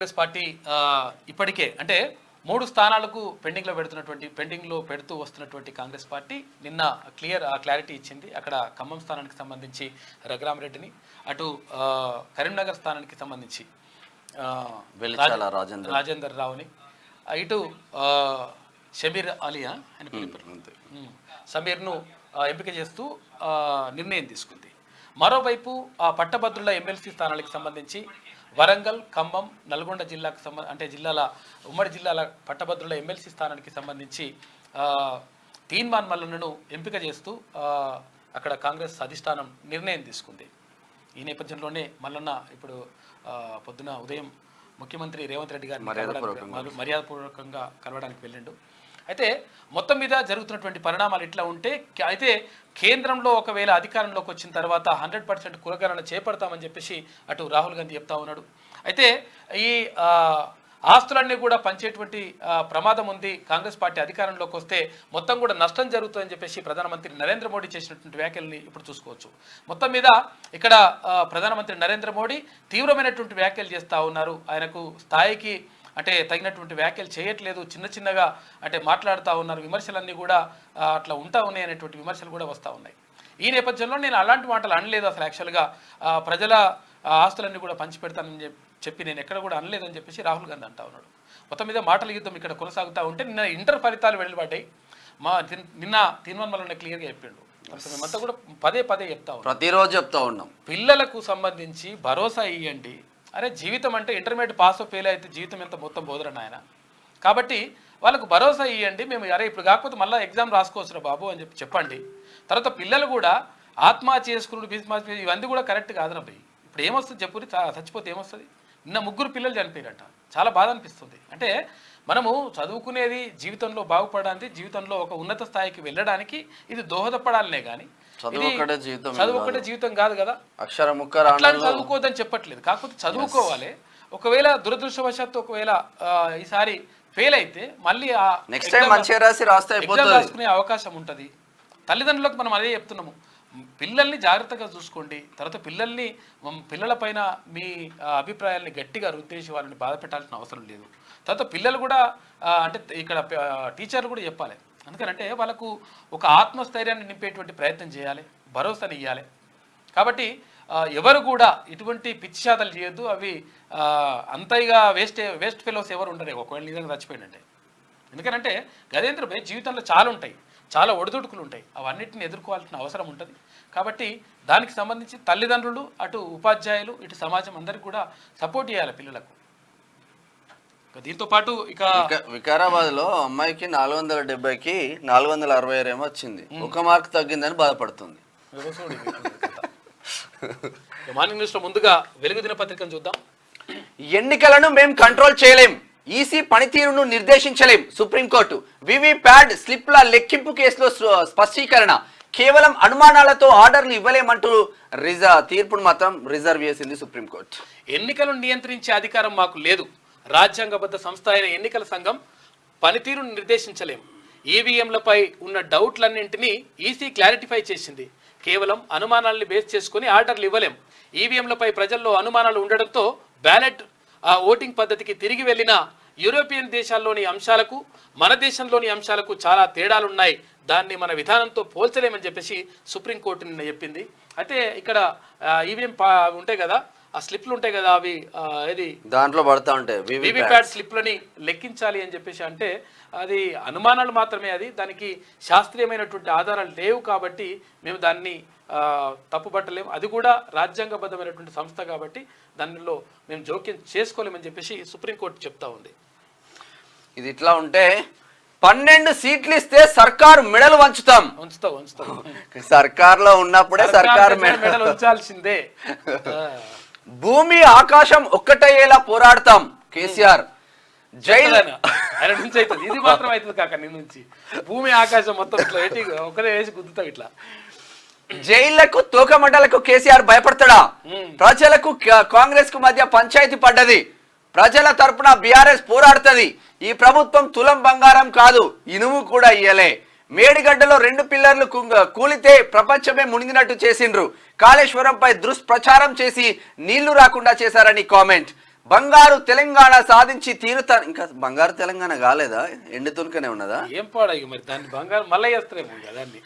Congress party ఇప్పటికే అంటే 3 స్థానాలకు పెండింగ్లో పెడుతూ వస్తున్నటువంటి కాంగ్రెస్ పార్టీ నిన్న క్లారిటీ ఇచ్చింది. అక్కడ ఖమ్మం స్థానానికి సంబంధించి రఘురామరెడ్డిని, అటు కరీంనగర్ స్థానానికి సంబంధించి రాజేందర్ రావుని, ఇటు షబీర్ అలియా సమీర్ను ఎంపిక చేస్తూ నిర్ణయం తీసుకుంది. మరోవైపు పట్టభద్రుల ఎమ్మెల్సీ స్థానాలకు సంబంధించి వరంగల్, ఖమ్మం, నల్గొండ జిల్లాకు ఉమ్మడి జిల్లాల పట్టభద్రుల ఎమ్మెల్సీ స్థానానికి సంబంధించి తీన్మాన్ మల్లన్నను ఎంపిక చేస్తూ అక్కడ కాంగ్రెస్ అధిష్టానం నిర్ణయం తీసుకుంది. ఈ నేపథ్యంలోనే మల్లన్న ఇప్పుడు పొద్దున ఉదయం ముఖ్యమంత్రి రేవంత్ రెడ్డి గారిని మర్యాదపూర్వకంగా కలవడానికి వెళ్ళిండు. అయితే మొత్తం మీద జరుగుతున్నటువంటి పరిణామాలు ఇట్లా ఉంటే, అయితే కేంద్రంలో ఒకవేళ అధికారంలోకి వచ్చిన తర్వాత 100% కులగణన చేపడతామని చెప్పేసి అటు రాహుల్ గాంధీ చెప్తా ఉన్నాడు. అయితే ఈ ఆస్తులన్నీ కూడా పంచేటువంటి ప్రమాదం ఉంది. కాంగ్రెస్ పార్టీ అధికారంలోకి వస్తే మొత్తం కూడా నష్టం జరుగుతుందని చెప్పేసి ప్రధానమంత్రి నరేంద్ర మోడీ చేసినటువంటి వ్యాఖ్యల్ని ఇప్పుడు చూసుకోవచ్చు. మొత్తం మీద ఇక్కడ ప్రధానమంత్రి నరేంద్ర మోడీ తీవ్రమైనటువంటి వ్యాఖ్యలు చేస్తూ ఉన్నారు. ఆయనకు స్థాయికి అంటే తగినటువంటి వ్యాఖ్యలు చేయట్లేదు, చిన్నగా అంటే మాట్లాడుతూ ఉన్నారు. విమర్శలన్నీ కూడా అట్లా ఉంటా ఉన్నాయి అనేటువంటి విమర్శలు కూడా వస్తూ ఉన్నాయి. ఈ నేపథ్యంలో నేను అలాంటి మాటలు అనలేదు. అసలు యాక్చువల్గా ప్రజల ఆస్తులన్నీ కూడా పంచిపెడతానని చెప్పి నేను ఎక్కడ కూడా అనలేదని చెప్పేసి రాహుల్ గాంధీ అంటా ఉన్నాడు. మొత్తం మీద మాటల యుద్ధం ఇక్కడ కొనసాగుతూ ఉంటే నిన్న ఇంటర్ ఫలితాలు వెలువడ్డాయి. నిన్న తీన్మాన్ మల్లన్న క్లియర్గా చెప్పిండు. మేమంతా కూడా పదే చెప్తా ఉన్నాం, ప్రతిరోజు చెప్తా ఉన్నాం, పిల్లలకు సంబంధించి భరోసా ఇవ్వండి. అరే జీవితం అంటే ఇంటర్మీడియట్ పాస్ ఫెయిల్ అయితే జీవితం ఎంత మొత్తం బోధరని ఆయన, కాబట్టి వాళ్ళకు భరోసా ఇవ్వండి. మేము అరే ఇప్పుడు కాకపోతే మళ్ళీ ఎగ్జామ్ రాసుకోవచ్చురా బాబు అని చెప్పండి. తర్వాత పిల్లలు కూడా ఆత్మహత్య చేసుకున్నాడు, బిజినెస్ ఇవన్నీ కూడా కరెక్ట్ కాదునబ్బాయి. ఇప్పుడు ఏమొస్తుంది చెప్పురి, చచ్చిపోతే ఏమొస్తుంది? నిన్న 3 పిల్లలు చనిపోయారంట. చాలా బాధ అనిపిస్తుంది. అంటే మనము చదువుకునేది జీవితంలో బాగుపడడానికి, జీవితంలో ఒక ఉన్నత స్థాయికి వెళ్ళడానికి ఇది దోహదపడాలనే కానీ చదువు ఒక్కటే జీవితం కాదు కదా. అట్లా చదువుకోవద్దని చెప్పట్లేదు, కాకపోతే చదువుకోవాలి. ఒకవేళ దురదృష్టవశాత్తు ఒకవేళ ఈసారి ఫెయిల్ అయితే మళ్ళీ రాసుకునే అవకాశం ఉంటుంది. తల్లిదండ్రులకు మనం అదే చెప్తున్నాము, పిల్లల్ని జాగ్రత్తగా చూసుకోండి. తర్వాత పిల్లలపైన మీ అభిప్రాయాల్ని గట్టిగా రుద్దేసి వాళ్ళని బాధ పెట్టాల్సిన అవసరం లేదు. తర్వాత పిల్లలు కూడా అంటే ఇక్కడ టీచర్లు కూడా చెప్పాలి. అందుకనంటే వాళ్ళకు ఒక ఆత్మస్థైర్యాన్ని నింపేటువంటి ప్రయత్నం చేయాలి, భరోసాని ఇవ్వాలి. కాబట్టి ఎవరు కూడా ఇటువంటి పిచ్చిషాతలు చేయొద్దు. అవి అంతగా వేస్ట్ ఫెలోస్ ఎవరు ఉండరు ఒకవేళ నిజంగా చచ్చిపోయిందంటే. ఎందుకంటే గజేంద్ర భాయ్ జీవితంలో చాలా ఉంటాయి, చాలా ఒడిదుడుకులు ఉంటాయి, అవన్నిటిని ఎదుర్కోవాల్సిన అవసరం ఉంటుంది. కాబట్టి దానికి సంబంధించి తల్లిదండ్రులు, అటు ఉపాధ్యాయులు, ఇటు సమాజం అందరికీ కూడా సపోర్ట్ చేయాలి పిల్లలకు. దీంతో పాటు ఇక వికారాబాద్ లో అమ్మాయికి 470కి 466 ఏమో వచ్చింది, 1 మార్క్ తగ్గిందని బాధపడుతుంది. మార్నింగ్ న్యూస్ లో ముందుగా వెలుగు దినపత్రికను చూద్దాం. ఎన్నికలను మేము కంట్రోల్ చేయలేం, ఈసీ పనితీరును నిర్దేశించలేం, సుప్రీంకోర్టు. వివిప్యాట్ స్లిప్ల లెక్కింపు కేసులో స్పష్టీకరణ, కేవలం అనుమానాలతో ఆర్డర్లు ఇవ్వలేమంటూ తీర్పును మాత్రం రిజర్వ్ చేసింది సుప్రీంకోర్టు. ఎన్నికలను నియంత్రించే అధికారం మాకు లేదు, రాజ్యాంగబద్ధ సంస్థ అయిన ఎన్నికల సంఘం పనితీరును నిర్దేశించలేం, ఈవీఎంలపై ఉన్న డౌట్లన్నింటినీ ఈసీ క్లారిటిఫై చేసింది, కేవలం అనుమానాలను బేస్ చేసుకుని ఆర్డర్లు ఇవ్వలేం, ఈవీఎంలపై ప్రజల్లో అనుమానాలు ఉండడంతో బ్యాలెట్ ఓటింగ్ పద్ధతికి తిరిగి వెళ్ళిన యూరోపియన్ దేశాల్లోని అంశాలకు మన దేశంలోని అంశాలకు చాలా తేడాలున్నాయి, దాన్ని మన విధానంతో పోల్చలేమని చెప్పేసి సుప్రీంకోర్టు నిన్న చెప్పింది. అయితే ఇక్కడ ఈవీఎం ఉంటాయి కదా, ఆ స్లిప్లు ఉంటాయి కదా, అవి ఏది దాంట్లో పడతా ఉంటాయి, వివిప్యాట్ స్లిప్లని లెక్కించాలి అని చెప్పేసి అంటే అది అనుమానాలు మాత్రమే, అది దానికి శాస్త్రీయమైనటువంటి ఆధారాలు లేవు. కాబట్టి మేము దాన్ని తప్పుపట్టలేము, అది కూడా రాజ్యాంగబద్ధమైనటువంటి సంస్థ కాబట్టి దానిలో మేము జోక్యం చేసుకోలేమని చెప్పేసి సుప్రీంకోర్టు చెప్తా ఉంది. ఇది ఇట్లా ఉంటే 12 సీట్లు ఇస్తే సర్కారు మెడలు వంచుతాం. సర్కార్లో ఉన్నప్పుడే సర్కారు మెడలు ఉంచాల్సిందే. భూమి ఆకాశం ఒక్కటయ్యేలా పోరాడతాం కేసీఆర్. జైలు ఆయన నుంచి అవుతుంది, ఇది మాత్రం అవుతుంది కాక నీ నుంచి భూమి ఆకాశం మొత్తం ఇట్లా ఒకటే వేసి గుద్దుతాం ఇట్లా. జైళ్లకు తోకమండలకు కేసీఆర్ భయపడతాడా? ప్రజలకు కాంగ్రెస్ కు మధ్య పంచాయతీ పడ్డది, ప్రజల తరపున బీఆర్ఎస్ పోరాడుతుంది. ఈ ప్రభుత్వం తులం బంగారం కాదు, ఇనుము కూడా ఇయ్యలే. మేడిగడ్డలో 2 పిల్లర్లు కూలితే ప్రపంచమే మునిగినట్టు చేసిండ్రు. కాళేశ్వరంపై దుష్ప్రచారం చేసి నీళ్లు రాకుండా చేశారని కామెంట్. బంగారు తెలంగాణ సాధించి తీరుతా. ఇంకా బంగారు తెలంగాణ కాలేదా? ఎండు తునకనే ఉన్నదా? ఏం పాడాయి మరి దాన్ని బంగారు మళ్ళీ వేస్తారేమో దాన్ని.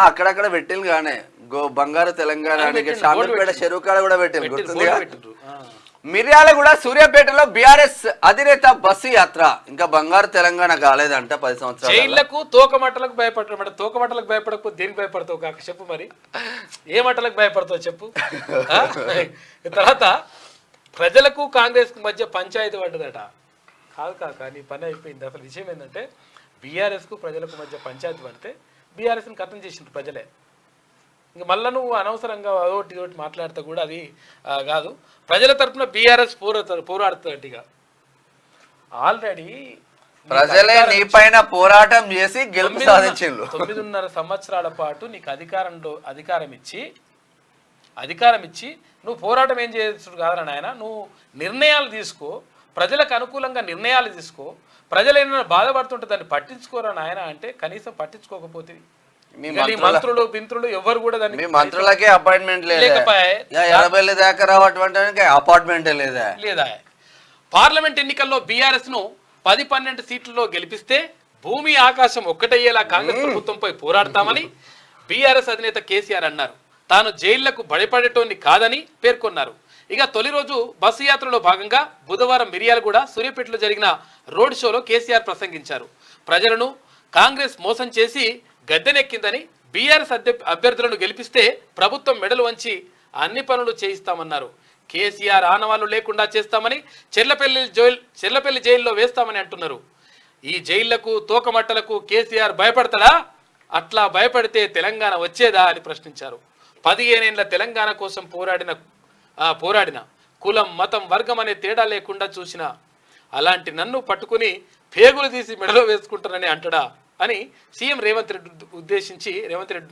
అక్కడక్కడ పెట్టిల్లు గానే బంగారు తెలంగాణ షామిల్పేట చెరువు కాడ కూడా పెట్టిల్లు, గుర్తుందిగా. మిర్యాలగూడ సూర్యాపేటలో బీఆర్ఎస్ అధినేత బస్సు యాత్ర. ఇంకా బంగారు తెలంగాణ కాలేదంట 10 సంవత్సరాలు. జైళ్లకు తోకమట్టలకు భయపడటం. తోకమట్టలకు భయపడకపోతే దేనికి భయపడతావు కాక చెప్పు మరి. ఏ మట్టలకు భయపడతావు చెప్పు. తర్వాత ప్రజలకు కాంగ్రెస్ కు మధ్య పంచాయతీ పడ్డదట. కాదు కాక నీ పని అయిపోయింది. అసలు విషయం ఏంటంటే బీఆర్ఎస్ కు ప్రజలకు మధ్య పంచాయతీ పడితే బీఆర్ఎస్ని ఖతం చేసింది ప్రజలే. ఇంక మళ్ళీ నువ్వు అనవసరంగా అదొకటి మాట్లాడితే కూడా అది కాదు. ప్రజల తరఫున బీఆర్ఎస్ పోరాడుతున్నట్టుగా ఆల్రెడీ ప్రజలే నీ పైన పోరాటం చేసి గెలుపు సాధించారు. 9.5 సంవత్సరాల పాటు నీకు అధికారం ఇచ్చి నువ్వు పోరాటం ఏం చేస్తుడు కాదరా నాయన. నువ్వు నిర్ణయాలు తీసుకో, ప్రజలకు అనుకూలంగా నిర్ణయాలు తీసుకో. ప్రజలు ఏమైనా బాధపడుతుంటే దాన్ని పట్టించుకోరా నాయన అంటే కనీసం పట్టించుకోకపోతే మంత్రులు బింత్రులు ఎవరు కూడా దాన్ని మంత్రులకే అపాయింట్మెంట్ లేదా. పార్లమెంట్ ఎన్నికల్లో బీఆర్ఎస్ ను 10-12 సీట్లలో గెలిపిస్తే భూమి ఆకాశం ఒక్కటయ్యేలా కాంగ్రెస్ ప్రభుత్వంపై పోరాడతామని బీఆర్ఎస్ అధినేత కేసీఆర్ అన్నారు. తాను జైళ్లకు భయపడేటోని కాదని పేర్కొన్నారు. ఇక తొలి రోజు బస్సు యాత్రలో భాగంగా బుధవారం మిర్యాలగూడ సూర్యాపేటలో జరిగిన రోడ్ షోలో కేసీఆర్ ప్రసంగించారు. ప్రజలను కాంగ్రెస్ మోసం చేసి గద్దెనెక్కిందని, బీఆర్ఎస్ అభ్యర్థులను గెలిపిస్తే ప్రభుత్వం మెడలు వంచి అన్ని పనులు చేయిస్తామన్నారు. కేసీఆర్ ఆనవాళ్లు లేకుండా చేస్తామని, చెర్లపల్లి జైల్లో వేస్తామని అంటున్నారు. ఈ జైళ్లకు తోకమట్టలకు కేసీఆర్ భయపడతాడా? అట్లా భయపడితే తెలంగాణ వచ్చేదా అని ప్రశ్నించారు. 15 ఏళ్ల తెలంగాణ కోసం పోరాడిన కులం మతం వర్గం అనే తేడా లేకుండా చూసిన అలాంటి నన్ను పట్టుకుని పేగులు తీసి మెడలో వేసుకుంటానని అంటడా అని సీఎం రేవంత్ రెడ్డిని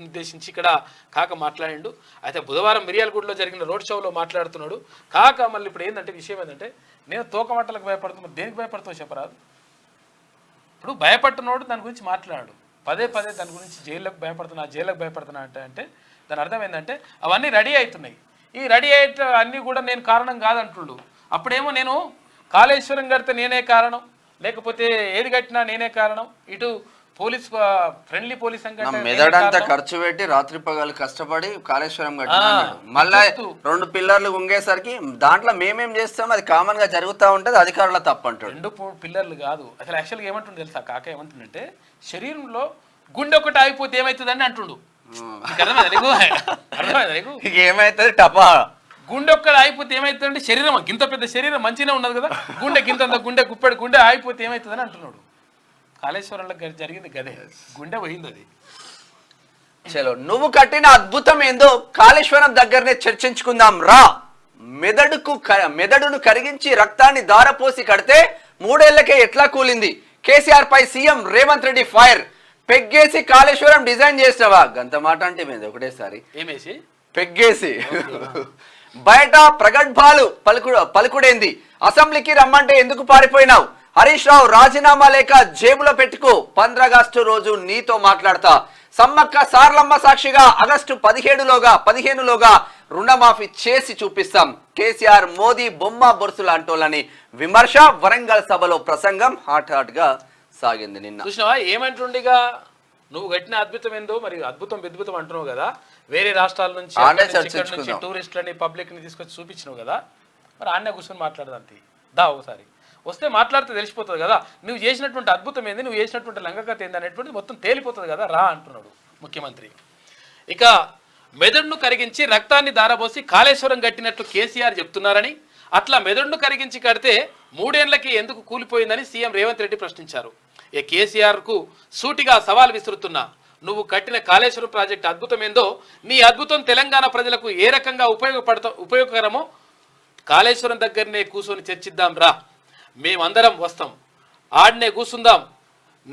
ఉద్దేశించి ఇక్కడ కాక మాట్లాడిండు. అయితే బుధవారం మిర్యాలగూడలో జరిగిన రోడ్ షోలో మాట్లాడుతున్నాడు కాక. మళ్ళీ ఇప్పుడు ఏంటంటే విషయం ఏంటంటే నేను తోకమట్టలకు భయపడుతున్నా, దేనికి భయపడతావు చెప్పరాదు. ఇప్పుడు భయపడుతున్నాడు దాని గురించి మాట్లాడు. పదే దాని గురించి జైళ్ళకు భయపడుతున్నా అంటే దాని అర్థం ఏంటంటే అవన్నీ రెడీ అవుతున్నాయి. ఈ రెడీ అయ్యే అన్నీ కూడా నేను కారణం కాదంటుండు. అప్పుడేమో నేను కాళేశ్వరం కడితే నేనే కారణం, లేకపోతే ఏది కట్టినా నేనే కారణం, ఇటు ఫ్రెండ్లీ పోలీస్ మెదడంతా ఖర్చు పెట్టి రాత్రి పగలు కష్టపడి కాళేశ్వరం కట్టినాడు. మళ్ళా 2 పిల్లర్లు ఉంగేసరికి దాంట్లో మేమేం చేస్తాం అది కామన్ గా జరుగుతూ ఉంటది, అధికారుల తప్పు అంటాడు. 2 పిల్లర్లు కాదు అసలు. యాక్చువల్గా ఏమంటుండే తెలుసా కాక, ఏమంటుండంటే శరీరంలో గుండె ఒకటి ఆగిపోతే ఏమవుతుందని అంటుండు. ఏమైతుంది టపా గుండె ఒక్కటి ఆగిపోతే ఏమవుతుందంటే శరీరం గింత పెద్ద శరీరం మంచిగానే ఉన్నది కదా, గుండె గుప్పెడు గుండె ఆగిపోతే ఏమవుతుందని అంటున్నాడు. కాళేశ్వరంలో జరిగింది గదే, గుండె పోయింది అది. చలో నువ్వు కట్టిన అద్భుతం ఏందో కాళేశ్వరం దగ్గరనే చర్చించుకుందాం రా. మెదడును కరిగించి రక్తాన్ని దారపోసి కడితే 3 ఏళ్లకే ఎట్లా కూలింది? కేసీఆర్ పై సీఎం రేవంత్ రెడ్డి ఫైర్. పెగ్గేసి కాళేశ్వరం డిజైన్ చేసినవా? గంత మాట అంటే మీద ఒకటేసారి ఏమేసి పెగ్గేసి బయట ప్రగల్భాలు పలుకుడేంది? అసెంబ్లీకి రమ్మంటే ఎందుకు పారిపోయినావు? హరీష్ రావు రాజీనామా లేక జేబులో పెట్టుకో, 15 ఆగస్టు రోజు నీతో మాట్లాడతా. సమ్మక్క సార్లమ్మ సాక్షిగా ఆగస్టు 15లోగా రుణమాఫీ చేసి చూపిస్తాం. కేసీఆర్ మోదీ బొమ్మ బొరుసులు అంటోలని విమర్శ. వరంగల్ సభలో ప్రసంగం హాట్ గా సాగింది. నిన్న చూసినావా ఏమంటుండిగా? నువ్వు కట్టిన అద్భుతం ఏందో మరి అద్భుతం అంటున్నావు కదా. వేరే రాష్ట్రాల నుంచి టూరిస్టులని పబ్లిక్ ని తీసుకొచ్చి చూపించినావు కదా. మరి ఆన్నే కూర్చొని మాట్లాడదంతే దా ఒకసారి వస్తే మాట్లాడితే తెలిసిపోతుంది కదా. నువ్వు చేసినటువంటి అద్భుతం ఏంది, నువ్వు చేసినటువంటి లంగకథ ఏంది అనేటువంటిది మొత్తం తేలిపోతుంది కదా. రా అంటున్నాడు ముఖ్యమంత్రి. ఇక మెదడును కరిగించి రక్తాన్ని దారబోసి కాళేశ్వరం కట్టినట్లు కేసీఆర్ చెప్తున్నారని, అట్లా మెదడును కరిగించి కడితే 3 ఏళ్లకి ఎందుకు కూలిపోయిందని సీఎం రేవంత్ రెడ్డి ప్రశ్నించారు. కేసీఆర్ కు సూటిగా సవాల్ విసురుతున్నా, నువ్వు కట్టిన కాళేశ్వరం ప్రాజెక్టు అద్భుతం ఏందో, నీ అద్భుతం తెలంగాణ ప్రజలకు ఏ రకంగా ఉపయోగకరమో కాళేశ్వరం దగ్గరనే కూర్చొని చర్చిద్దాం రా. మేమందరం వస్తాం, ఆడనే కూర్చుందాం,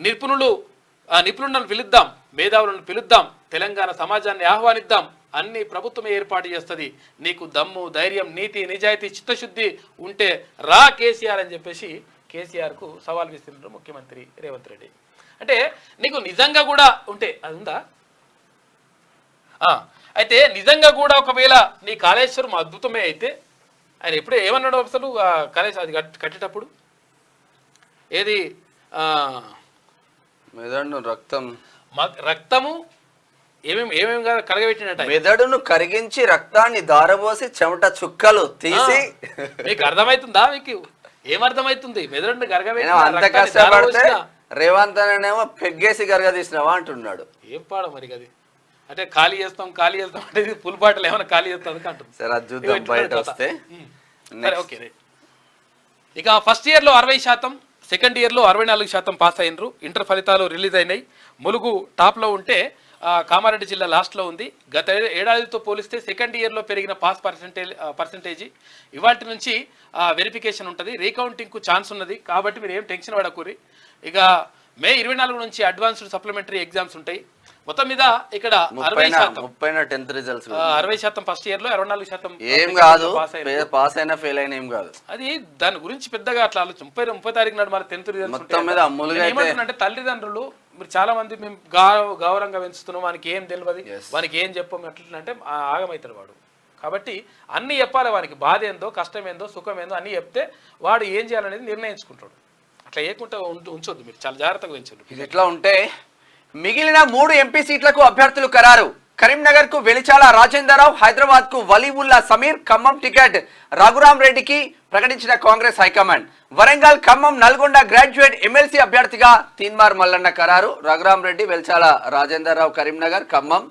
నిపుణులను పిలుద్దాం, మేధావులను పిలుద్దాం, తెలంగాణ సమాజాన్ని ఆహ్వానిద్దాం, అన్ని ప్రభుత్వమే ఏర్పాటు చేస్తుంది. నీకు దమ్ము ధైర్యం నీతి నిజాయితీ చిత్తశుద్ధి ఉంటే రా కేసీఆర్ అని చెప్పేసి కేసీఆర్కు సవాల్ విస్తున్నారు ముఖ్యమంత్రి రేవంత్ రెడ్డి. అంటే నీకు నిజంగా కూడా ఉంటే అది ఉందా? అయితే నిజంగా కూడా ఒకవేళ నీ కాళేశ్వరం అద్భుతమే అయితే ఆయన ఎప్పుడే ఏమన్నాడు అసలు కనీసం అది కట్టేటప్పుడు ఏది మెదడును రక్తము ఏమేమి కరగబెట్టినట్టు మెదడును కరిగించి రక్తాన్ని దారబోసి చెమట చుక్కలు తీసి మీకు అర్థమవుతుందా? మీకు ఏమర్థమవుతుంది? మెదడుని అంత కష్టపడితే రేవంత్ అనేమో పెగ్గేసి గరగదీసినావా అంటున్నాడు. ఏం పాడ మరి అది అంటే ఖాళీ చేస్తాం అంటే పులిపాటలు ఏమైనా ఖాళీ చేస్తాం అంటుంది. సరే అది చూద్దాం బయట వస్తే. ఓకే. ఇక ఫస్ట్ ఇయర్లో 60%, సెకండ్ ఇయర్లో 64% పాస్ అయినరు. ఇంటర్ ఫలితాలు రిలీజ్ అయినాయి. ములుగు టాప్లో ఉంటే కామారెడ్డి జిల్లా లాస్ట్లో ఉంది. గత ఏడాదితో పోలిస్తే సెకండ్ ఇయర్లో పెరిగిన పాస్ పర్సంటేజీ. ఇవాటి నుంచి వెరిఫికేషన్ ఉంటుంది, రీకౌంటింగ్కు ఛాన్స్ ఉన్నది. కాబట్టి మీరు ఏం టెన్షన్ పడకూరి. ఇక మే 24 నుంచి అడ్వాన్స్డ్ సప్లిమెంటరీ ఎగ్జామ్స్ ఉంటాయి. మొత్తం మీద ఇక్కడ 60% ఫస్ట్ ఇయర్ లో 64% ఏం కాదు, పాస్ అయినా ఫెయిల్ అయినా ఏం కాదు. అది దాని గురించి పెద్దగా అట్లా ఆలోచన. 30 తారీఖు నాడు మన 10th రిజల్ట్స్ ఏమంటున్నా తల్లిదండ్రులు మీరు చాలా మంది మేము గౌరవంగా పెంచుతున్నాం, వానికి ఏం తెలియదు, వానికి ఏం చెప్పం అట్లంటే ఆగమవుతాడు వాడు. కాబట్టి అన్ని చెప్పాలి, వానికి బాధ ఏందో, కష్టం ఏందో, సుఖం ఏందో అన్ని చెప్తే వాడు ఏం చేయాలనేది నిర్ణయించుకుంటాడు. అట్లా ఏకుంటా ఉంచొద్దు, మీరు చాలా జాగ్రత్తగా పెంచండి. ఇది ఎట్లా ఉంటే మిగిలిన 3 ఎంపీ సీట్లకు అభ్యర్థులు ఖరారు. కరీంనగర్ కు వెలిచాల రాజేందర్రావు, హైదరాబాద్ కు వలీవుల్లా సమీర్, ఖమ్మం టికెట్ రఘురాం రెడ్డికి ప్రకటించిన Congress high command. Warangal, Khammam, Nalgonda graduate MLC అభ్యర్థిగా తీన్మార్ మల్లన్న ఖరారు. రఘురాం రెడ్డి, వెలిచాల రాజేందర్రావు కరీంనగర్, ఖమ్మం,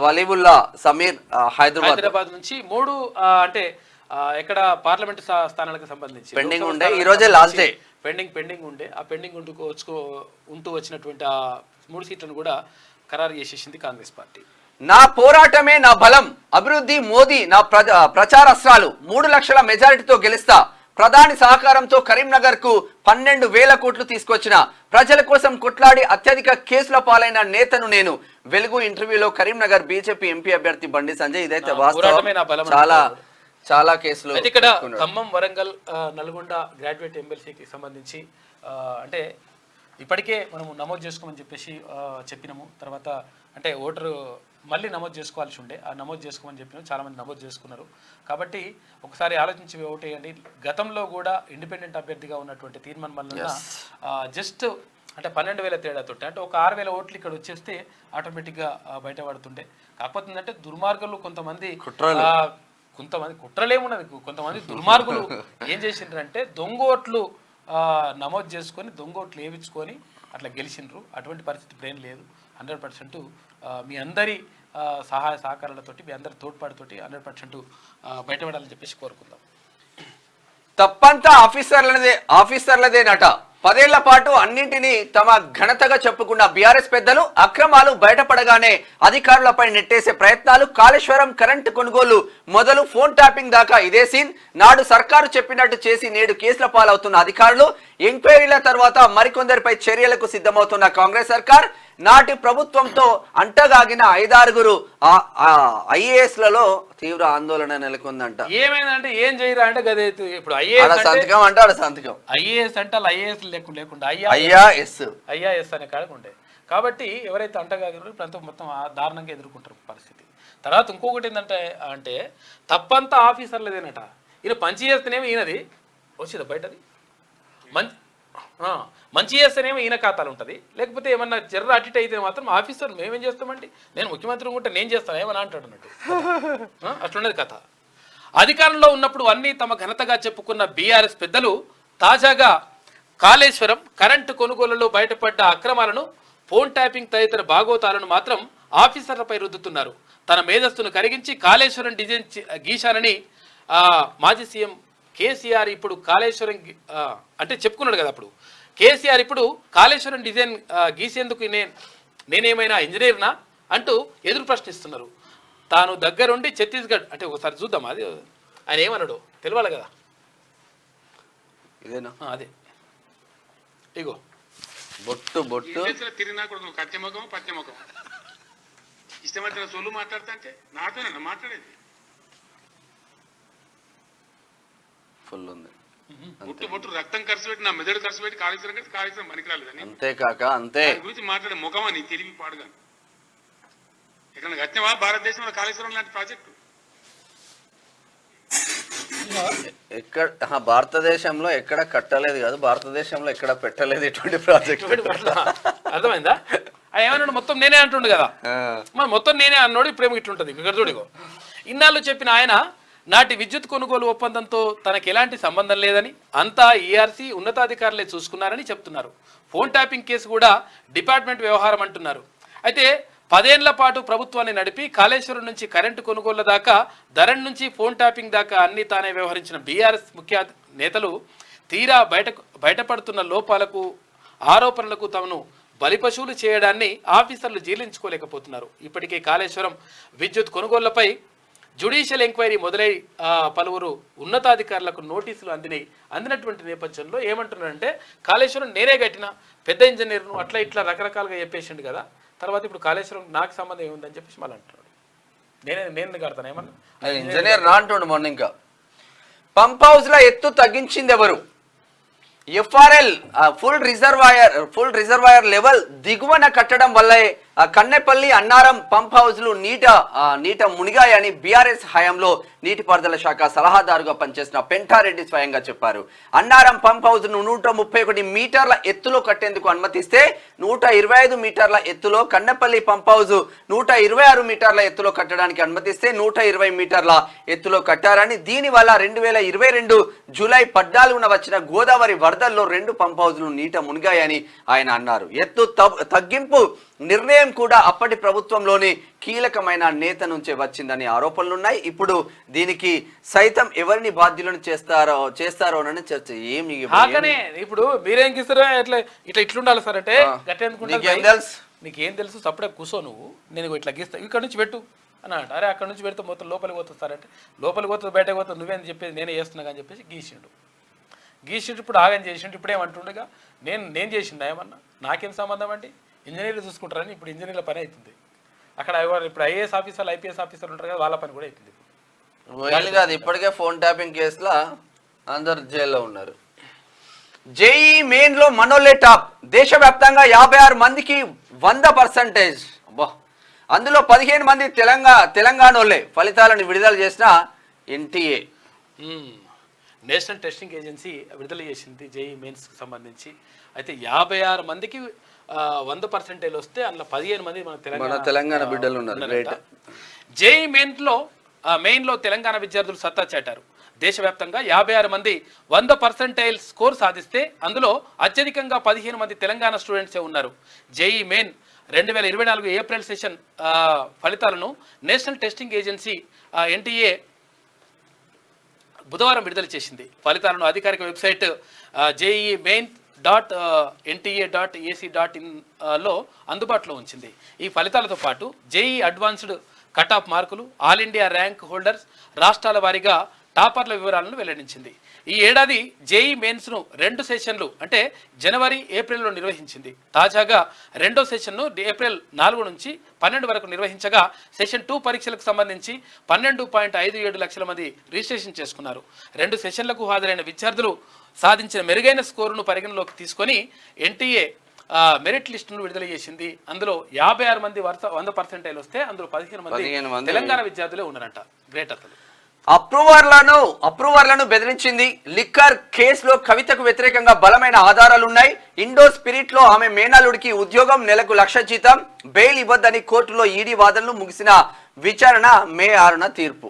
వలీవుల్లా సమీర్ హైదరాబాద్ నుంచి 3 అంటే ఎక్కడ పార్లమెంట్ స్థానాలకు సంబంధించి పెండింగ్ ఉండే. ఈ రోజే లాస్ట్ డే. పెండింగ్ ఉండే. ఆ పెండింగ్ ఉంటూ వచ్చినటువంటి ఆ 3 సీట్లను కూడా ఖరారు చేసేసింది కాంగ్రెస్ పార్టీ. నా పోరాటమే నా బలం, అభివృద్ధి మోదీ నా ప్రచారాస్త్రాలు, 3 లక్షల మెజారిటీతో గెలుస్తా, ప్రధాని సహకారంతో కరీంనగర్ కు 12,000 కోట్లు తీసుకొచ్చిన, ప్రజల కోసం కొట్లాడి అత్యధిక కేసుల పాలైన నేతను నేను. వెలుగు ఇంటర్వ్యూలో కరీంనగర్ బీజేపీ ఎంపీ అభ్యర్థి బండి సంజయ్. ఇదైతే వాస్తవం. చాలా కేసులు ఇక్కడ ఖమ్మం, వరంగల్, నల్గొండ గ్రాడ్యుయేట్ ఎమ్మెల్సీకి సంబంధించి అంటే ఇప్పటికే మనము నమోదు చేసుకోమని చెప్పేసి చెప్పినాము. తర్వాత అంటే ఓటరు మళ్ళీ నమోదు చేసుకోవాల్సి ఉండే, ఆ నమోదు చేసుకోమని చెప్పినాము. చాలామంది నమోదు చేసుకున్నారు. కాబట్టి ఒకసారి ఆలోచించి ఓటు వేయండి. గతంలో కూడా ఇండిపెండెంట్ అభ్యర్థిగా ఉన్నటువంటి తీర్మాన్ మల్లన్న జస్ట్ అంటే 12,000 తేడాతో అంటే ఒక 6,000 ఓట్లు ఇక్కడ వచ్చేస్తే ఆటోమేటిక్గా బయటపడుతుండే. కాకపోతే ఏంటంటే దుర్మార్గులు కొంతమంది కుట్రలేమున్నది, కొంతమంది దుర్మార్గులు ఏం చేసిండ్రంటే దొంగ ఓట్లు నమోదు చేసుకొని దొంగ ఓట్లు వేయించుకొని అట్లా గెలిచిండ్రు. అటువంటి పరిస్థితి బ్రెయిన్ లేదు. 100% మీ అందరి సహాయ సహకారాలతోటి, మీ అందరి తోడ్పాటుతోటి 100% బయటపడాలని చెప్పేసి కోరుకుందాం. తప్పంతా ఆఫీసర్లదేనట. 10 ఏళ్ల పాటు అన్నింటినీ తమ ఘనతగా చెప్పుకున్న బీఆర్ఎస్ పెద్దలు అక్రమాలు బయటపడగానే అధికారులపై నెట్టేసే ప్రయత్నాలు, కాళేశ్వరం కరెంటు కొనుగోలు మొదలు ఫోన్ ట్యాపింగ్ దాకా ఇదే సీన్. నాడు సర్కారు చెప్పినట్టు చేసి నేడు కేసుల పాలవుతున్న అధికారులు, ఎంక్వైరీల తర్వాత మరికొందరిపై చర్యలకు సిద్ధమవుతున్న కాంగ్రెస్ సర్కార్, నాటి ప్రభుత్వంతో అంటగాగిన 5-6 ఐఏఎస్లలో తీవ్ర ఆందోళన నెలకొందంట. ఏమైందంటే ఏం చేయరా అంటే గదే ఇప్పుడు సంతకం అంటే సంతకం ఐఏఎస్ అంటే ఐఏఎస్ లేకుండా ఐఆర్ఎస్ అనే కాడకు ఉండే. కాబట్టి ఎవరైతే అంటగాగినారో ఇప్పుడు మొత్తం దారుణంగా ఎదుర్కొంటారు పరిస్థితి. తర్వాత ఇంకొకటి ఏంటంటే అంటే తప్పంతా ఆఫీసర్లదేనట. ఈయన మంచి చేస్తేనేమో ఈయనది వచ్చింది బయటది, మంచి చేస్తేనేమో ఈయన ఖాతాలు ఉంటుంది, లేకపోతే ఏమన్నా జర్ర అటిట్ అయితే మాత్రం ఆఫీసర్ మేమేం చేస్తామండి, నేను ముఖ్యమంత్రి ఉంటే నేను చేస్తాను ఏమని అంటాడు అన్నట్టు. అట్లున్నది కథ. అధికారంలో ఉన్నప్పుడు అన్నీ తమ ఘనతగా చెప్పుకున్న బీఆర్ఎస్ పెద్దలు తాజాగా కాళేశ్వరం కరెంటు కొనుగోలులో బయటపడ్డ అక్రమాలను, ఫోన్ ట్యాపింగ్ తదితర భాగోతాలను మాత్రం ఆఫీసర్లపై రుద్దుతున్నారు. తన మేధస్సును కరిగించి కాళేశ్వరం డిజైన్ గీశానని మాజీ సీఎం కేసీఆర్ ఇప్పుడు కాళేశ్వరం అంటే చెప్పుకున్నాడు కదా. అప్పుడు కేసీఆర్ ఇప్పుడు కాళేశ్వరం డిజైన్ గీసేందుకు నేనేమైనా ఇంజనీర్నా అంటూ ఎదురు ప్రశ్నిస్తున్నారు. తాను దగ్గరుండి ఛత్తీస్గఢ్ అంటే ఒకసారి చూద్దాం అది ఆయన ఏమన్నాడు తెలియాలి కదా. ఇదేనా అదే ఇగో బొట్టు తిరిగినా కూడా నువ్వు కత్తిముఖం పత్తిముఖం ఇష్టమైన సొల్లు మాట్లాడతా అంటే నాతోనే మాట్లాడేది ఫుల్ ఉంది. బొట్టు రక్తం ఖర్చు పెట్టి నా మెదడు ఖర్చు పెట్టి కాళేశ్వరం కట్టి కాళేశ్వరం పనికిరాలేదని అంతే కాక అంతే గురించి మాట్లాడే ముఖం అని తెలివి పాడుగా ఇక్కడ గత్యమా భారతదేశంలో కాళేశ్వరం లాంటి ప్రాజెక్టు ఎక్కడ భారతదేశంలో ఎక్కడ కట్టలేదు కాదు, భారతదేశంలో ఎక్కడ పెట్టలేదు ఇటువంటి ప్రాజెక్ట్. అర్థమైందా? ఆయన ఏమన్నాడు, మొత్తం నేనే అంటుండు కదా, మరి మొత్తం నేనే అన్నాడు. ఇప్పుడేమో ఇట్లుంటది. ఇక్కడ చూడిగో, ఇన్నాళ్ళు చెప్పిన ఆయన నాటి విద్యుత్ కొనుగోలు ఒప్పందంతో తనకు ఎలాంటి సంబంధం లేదని, అంతా ఈఆర్సీ ఉన్నతాధికారులే చూసుకున్నారని చెప్తున్నారు. ఫోన్ ట్యాపింగ్ కేసు కూడా డిపార్ట్మెంట్ వ్యవహారం అంటున్నారు. అయితే 10 ఏళ్ల పాటు ప్రభుత్వాన్ని నడిపి కాళేశ్వరం నుంచి కరెంటు కొనుగోళ్ల దాకా, ధరణి నుంచి ఫోన్ ట్యాపింగ్ దాకా అన్ని తానే వ్యవహరించిన బీఆర్ఎస్ ముఖ్య నేతలు తీరా బయటపడుతున్న లోపాలకు, ఆరోపణలకు తమను బలిపశువులు చేయడాన్ని ఆఫీసర్లు జీర్ణించుకోలేకపోతున్నారు. ఇప్పటికే కాళేశ్వరం విద్యుత్ కొనుగోళ్లపై జ్యుడిషియల్ ఎంక్వైరీ మొదలై పలువురు ఉన్నతాధికారులకు నోటీసులు అందినటువంటి నేపథ్యంలో ఏమంటున్నారంటే, కాళేశ్వరం నేనే కట్టిన పెద్ద ఇంజనీర్ను అట్లా ఇట్లా రకరకాలుగా చెప్పేసిండు కదా, తర్వాత ఇప్పుడు కాళేశ్వరం నాకు సంబంధం ఏముందని చెప్పేసి మళ్ళీ అంటున్నాడు. నేను కడతాను ఏమన్నా ఇంజనీర్ నా అంటుండు. మొన్న ఇంకా పంప్ హౌస్ ల ఎత్తు తగ్గించింది ఎవరు? ఎఫ్ఆర్ఎల్ ఫుల్ రిజర్వాయర్ లెవెల్ దిగువన కట్టడం వల్లే కన్నెపల్లి అన్నారం పంప్ హౌస్లు నీట మునిగాయని బీఆర్ఎస్ హయాంలో నీటిపారుదల శాఖ సలహాదారుగా పనిచేసిన పెంటారెడ్డి స్వయంగా చెప్పారు. అన్నారం పంప్ హౌస్ ను 131 మీటర్ల ఎత్తులో కట్టేందుకు అనుమతిస్తే 125 మీటర్ల ఎత్తులో, కన్నెపల్లి పంప్ హౌస్ 126 మీటర్ల ఎత్తులో కట్టడానికి అనుమతిస్తే 120 మీటర్ల ఎత్తులో కట్టారని, దీనివల్ల 2022 జూలై 14న వచ్చిన గోదావరి వరదల్లో 2 పంప్ హౌస్లు నీట మునిగాయని ఆయన అన్నారు. ఎత్తు తగ్గింపు నిర్ణయం కూడా అప్పటి ప్రభుత్వంలోని కీలకమైన నేత నుంచే వచ్చిందని ఆరోపణలున్నాయి. ఇప్పుడు దీనికి సైతం ఎవరిని బాధ్యులను చేస్తారోనని చర్చ. ఇప్పుడు మీరేం కిస్తారో ఇట్లుండాలి సార్ అంటే నీకేం తెలుసు, సప్పుడే కూసో నువ్వు, నేను ఇట్లా గీస్తా, ఇక్కడ నుంచి పెట్టు అని అంట. అరే అక్కడ నుంచి పెడితే మొత్తం లోపలికి పోతుంది సార్ అంటే, లోపలికి పోతుంది బయటకు పోతుంది, నువ్వేం చెప్పేది నేనే చేస్తున్నా అని చెప్పేసి గీసిండు. ఇప్పుడు ఆగని చేసిండు. ఇప్పుడు ఏమంటుండగా నేను చేసిండు ఏమన్నా, నాకేం సంబంధం అండి, ఇంజనీర్లు చూసుకుంటారని. ఇప్పుడు ఇంజనీర్ల పని అవుతుంది అక్కడ. ఇప్పుడు ఐఏఎస్ ఆఫీసర్లు ఐపీఎస్ ఆఫీసర్లు ఉంటారు కదా, వాళ్ళ పని కూడా అవుతుంది. కాదు, ఇప్పటికే ఫోన్ ట్యాపింగ్ కేసులో అందరు జైల్లో ఉన్నారు. జేఈ మెయిన్ లో మనోళ్ళే టాప్. దేశవ్యాప్తంగా 56 మందికి 100%. అబ్బా, అందులో 15 మంది తెలంగాణోళ్ళే ఫలితాలను విడుదల చేసిన ఎన్టీఏ. నేషనల్ టెస్టింగ్ ఏజెన్సీ విడుదల చేసింది జేఈ మెయిన్స్కి సంబంధించి. అయితే 56 మందికి 100% వస్తే అందులో 15 మంది మన తెలంగాణ బిడ్డలు ఉన్నారు. జేఈ మెయిన్లో తెలంగాణ విద్యార్థులు సత్తా చాటారు. దేశవ్యాప్తంగా 56 మంది 100% స్కోర్ సాధిస్తే అందులో అత్యధికంగా 15 మంది తెలంగాణ స్టూడెంట్సే ఉన్నారు. జేఈ మెయిన్ 2024 ఏప్రిల్ సెషన్ ఫలితాలను నేషనల్ టెస్టింగ్ ఏజెన్సీ ఎన్టీఏ బుధవారం విడుదల చేసింది. ఫలితాలను అధికారిక వెబ్సైట్ jee.nta.ac.in లో అందుబాటులో ఉంచింది. ఈ ఫలితాలతో పాటు జేఈ అడ్వాన్స్డ్ కట్ ఆఫ్ మార్కులు, ఆల్ ఇండియా ర్యాంక్ హోల్డర్స్, రాష్ట్రాల వారీగా టాపర్ల వివరాలను వెల్లడించింది. ఈ ఏడాది జేఈ మెయిన్స్ను 2 సెషన్లు అంటే జనవరి, ఏప్రిల్లో నిర్వహించింది. తాజాగా 2వ సెషన్ను ఏప్రిల్ 4 నుంచి 12 వరకు నిర్వహించగా సెషన్ 2 పరీక్షలకు సంబంధించి 12.57 లక్షల మంది రిజిస్ట్రేషన్ చేసుకున్నారు. 2 సెషన్లకు హాజరైన విద్యార్థులు సాధించిన మెరుగైన స్కోరును పరిగణలోకి తీసుకొని ఎన్టీఏ మెరిట్ లిస్టును విడుదల చేసింది. అందులో 56 మంది 100% వస్తే అందులో 15 మంది తెలంగాణ విద్యార్థులే ఉన్నారంట. గ్రేట్ అసలు. అప్రూవర్లను బెదిరించింది. లిక్కర్ కేసులో కవితకు వ్యతిరేకంగా బలమైన ఆధారాలున్నాయి. ఇండో స్పిరిట్ లో ఆమె మేనల్లుడికి ఉద్యోగం, నెలకు 1,00,000 జీతం, బెయిల్ ఇవ్వద్దని కోర్టులో ఈడీ వాదనలు ముగిసిన విచారణ మే 6న తీర్పు.